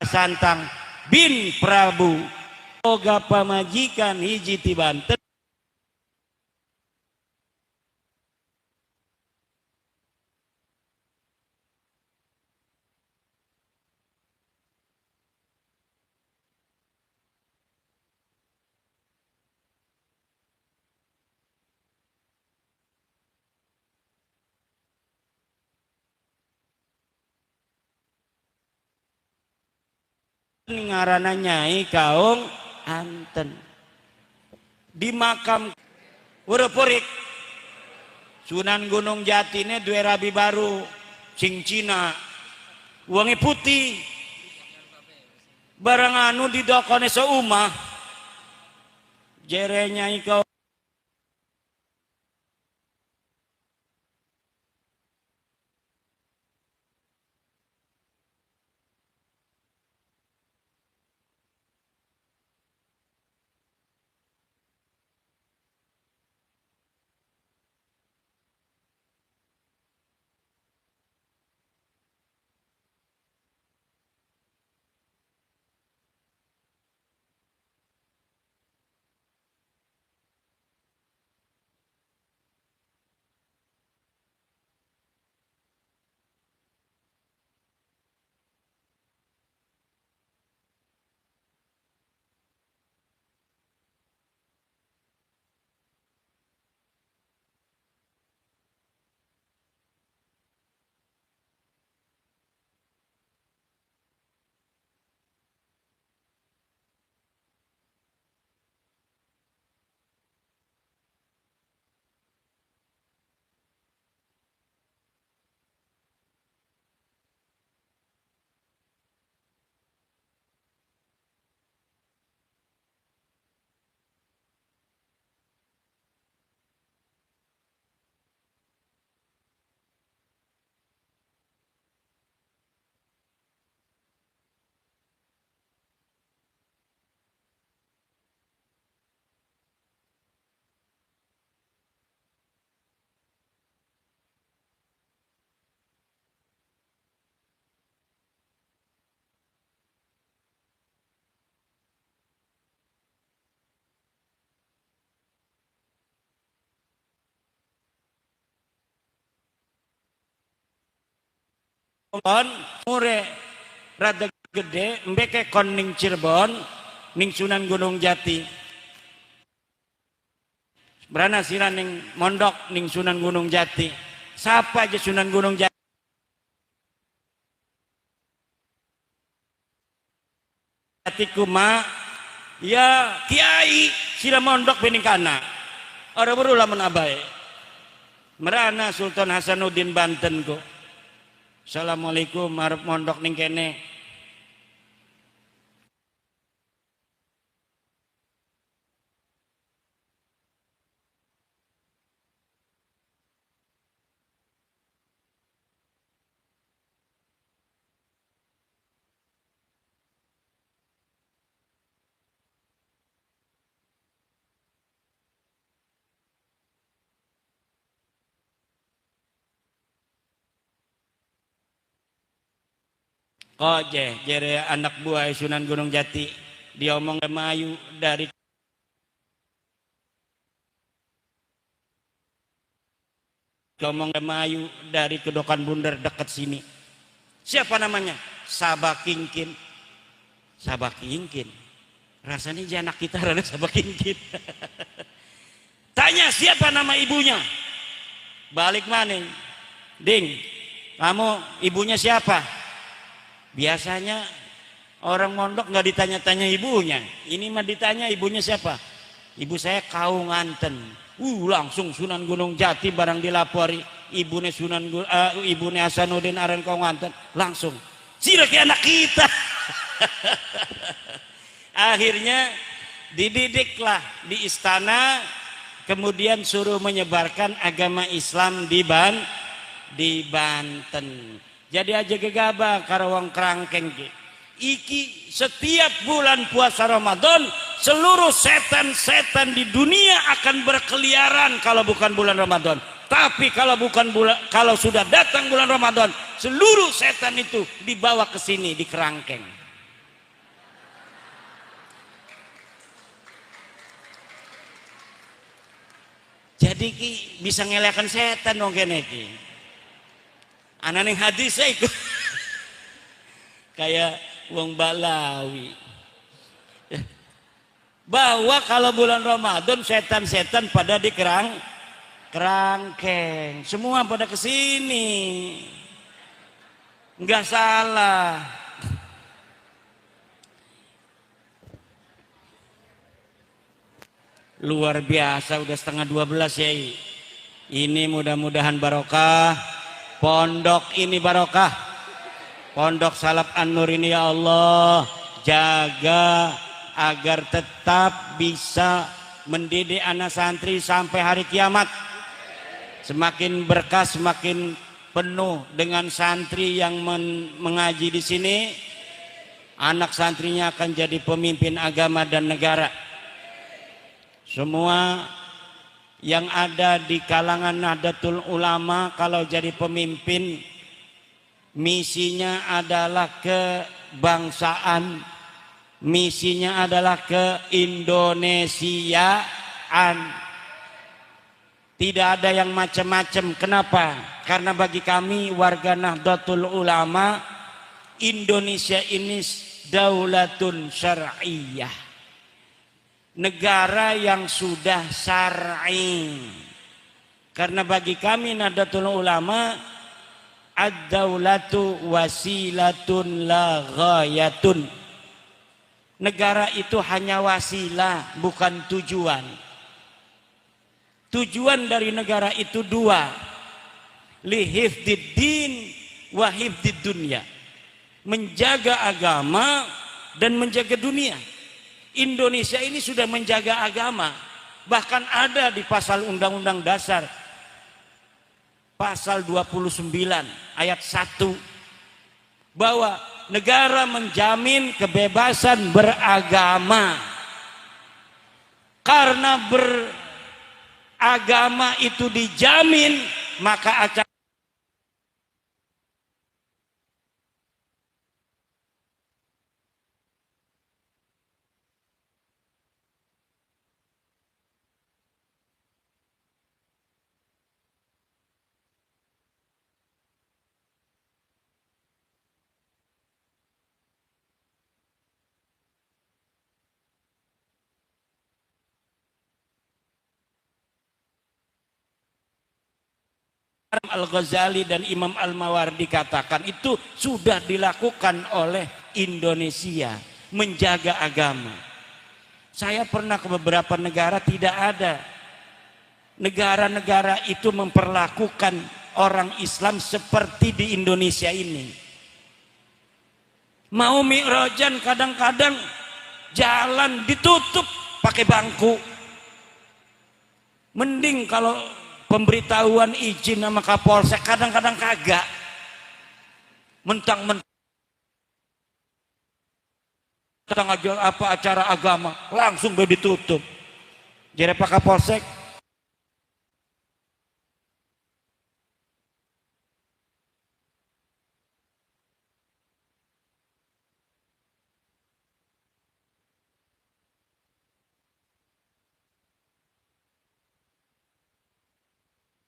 Santang bin Prabu Oga pamajikan hiji ti Banten. Ngarana Nyai Kaung Anten di makam Wurepurik Sunan Gunung Jati ini dua rabi baru sing Cina uangnya putih barang anu di dokone seumah jerenya Kaung kon mure rada gede mbeke kon ning Cirebon ning Sunan Gunung Jati berana sira ning mondok ning Sunan Gunung Jati siapa aja Sunan Gunung Jati kuma ya kiai sira mondok bening kana ora baru lamun abae merana Sultan Hasanuddin Banten ko Assalamualaikum arep mondok ning kene kok jere anak buah Sunan Gunung Jati diomong Mayu dari Kedokan Bundar dekat sini siapa namanya Sabakingkin rasanya anak kita rada Sabakingkin tanya siapa nama ibunya balik maning ding kamu ibunya siapa biasanya orang mondok nggak ditanya-tanya ibunya ini mah ditanya ibunya siapa ibu saya Kau Nganten langsung Sunan Gunung Jati barang dilapori ibune ibune Hasanuddin aren Kau Nganten langsung sira ke anak kita akhirnya dididiklah di istana kemudian suruh menyebarkan agama Islam di Banten jadi aja gegabah karawang kerangkeng iki setiap bulan puasa Ramadan seluruh setan-setan di dunia akan berkeliaran kalau bukan bulan Ramadan tapi kalau sudah datang bulan Ramadan seluruh setan itu dibawa ke sini di kerangkeng jadi ki bisa ngelekan setan dong kene ki anak ning hadis saya ikut kayak wong Balawi bahwa kalau bulan Ramadan setan-setan pada di kerangkeng semua pada kesini nggak salah luar biasa udah setengah 12 ya ini mudah-mudahan barokah pondok ini barokah pondok Salaf An-Nur ini ya Allah jaga agar tetap bisa mendidik anak santri sampai hari kiamat semakin berkah semakin penuh dengan santri yang mengaji di sini anak santrinya akan jadi pemimpin agama dan negara semua yang ada di kalangan Nahdlatul Ulama kalau jadi pemimpin misinya adalah kebangsaan misinya adalah keindonesiaan tidak ada yang macam-macam kenapa karena bagi kami warga Nahdlatul Ulama Indonesia ini daulatun syar'iyah negara yang sudah syar'i karena bagi kami Nahdlatul Ulama ad-daulatu wasilatun la ghayatun negara itu hanya wasilah bukan tujuan tujuan dari negara itu dua lihifdid din wa hifdid dunya menjaga agama dan menjaga dunia Indonesia ini sudah menjaga agama bahkan ada di pasal Undang-Undang Dasar pasal 29 ayat 1 bahwa negara menjamin kebebasan beragama karena beragama itu dijamin maka acara Al-Ghazali dan Imam Al-Mawardi katakan, itu sudah dilakukan oleh Indonesia, menjaga agama. Saya pernah ke beberapa negara, tidak ada negara-negara itu memperlakukan orang Islam seperti di Indonesia ini. Mau mi'rajan kadang-kadang jalan ditutup pakai bangku. Mending kalau pemberitahuan izin sama Kapolsek, kadang-kadang kagak. Mentang-mentang aja apa acara agama langsung ditutup. Jadi Pak Kapolsek,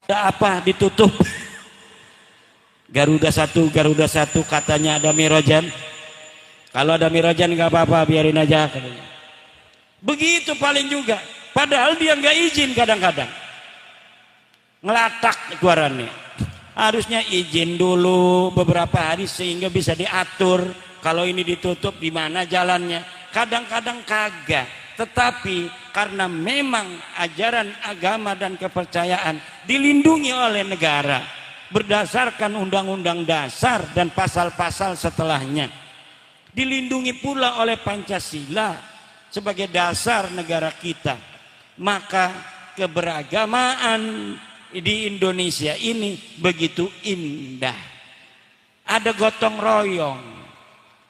ada apa ditutup? Garuda satu katanya ada mirojan. Kalau ada mirojan nggak apa-apa, biarin aja katanya. Begitu paling juga. Padahal dia nggak izin kadang-kadang. Ngelatak suaranya. Harusnya izin dulu beberapa hari sehingga bisa diatur. Kalau ini ditutup di mana jalannya. Kadang-kadang kagak. Tetapi karena memang ajaran agama dan kepercayaan dilindungi oleh negara berdasarkan undang-undang dasar dan pasal-pasal setelahnya, dilindungi pula oleh Pancasila sebagai dasar negara kita, maka keberagamaan di Indonesia ini begitu indah. Ada gotong royong.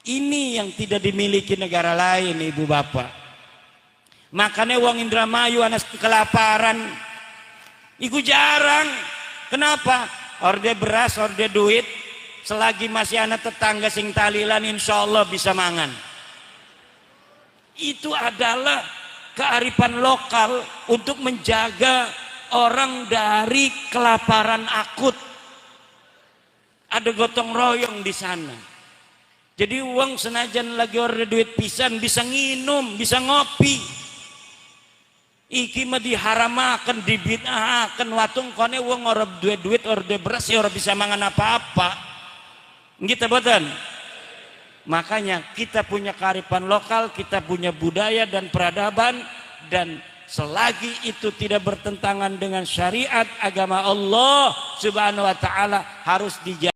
Ini yang tidak dimiliki negara lain, ibu bapak. Makanya wong Indramayu anak kelaparan iku jarang. Kenapa? Orde beras, orde duit, selagi masih anak tetangga sing talilan, insya Allah bisa mangan. Itu adalah kearifan lokal untuk menjaga orang dari kelaparan akut. Ada gotong royong di sana. Jadi uang senajan lagi orde duit pisan bisa nginum, bisa ngopi. Iki mah diharamakan, dibid'ahaken, watung kone wong ora duit orde beras ya ora bisa mangan apa-apa. Gitu boten. Makanya kita punya kearifan lokal, kita punya budaya dan peradaban, dan selagi itu tidak bertentangan dengan syariat agama Allah Subhanahu wa taala harus dijaga.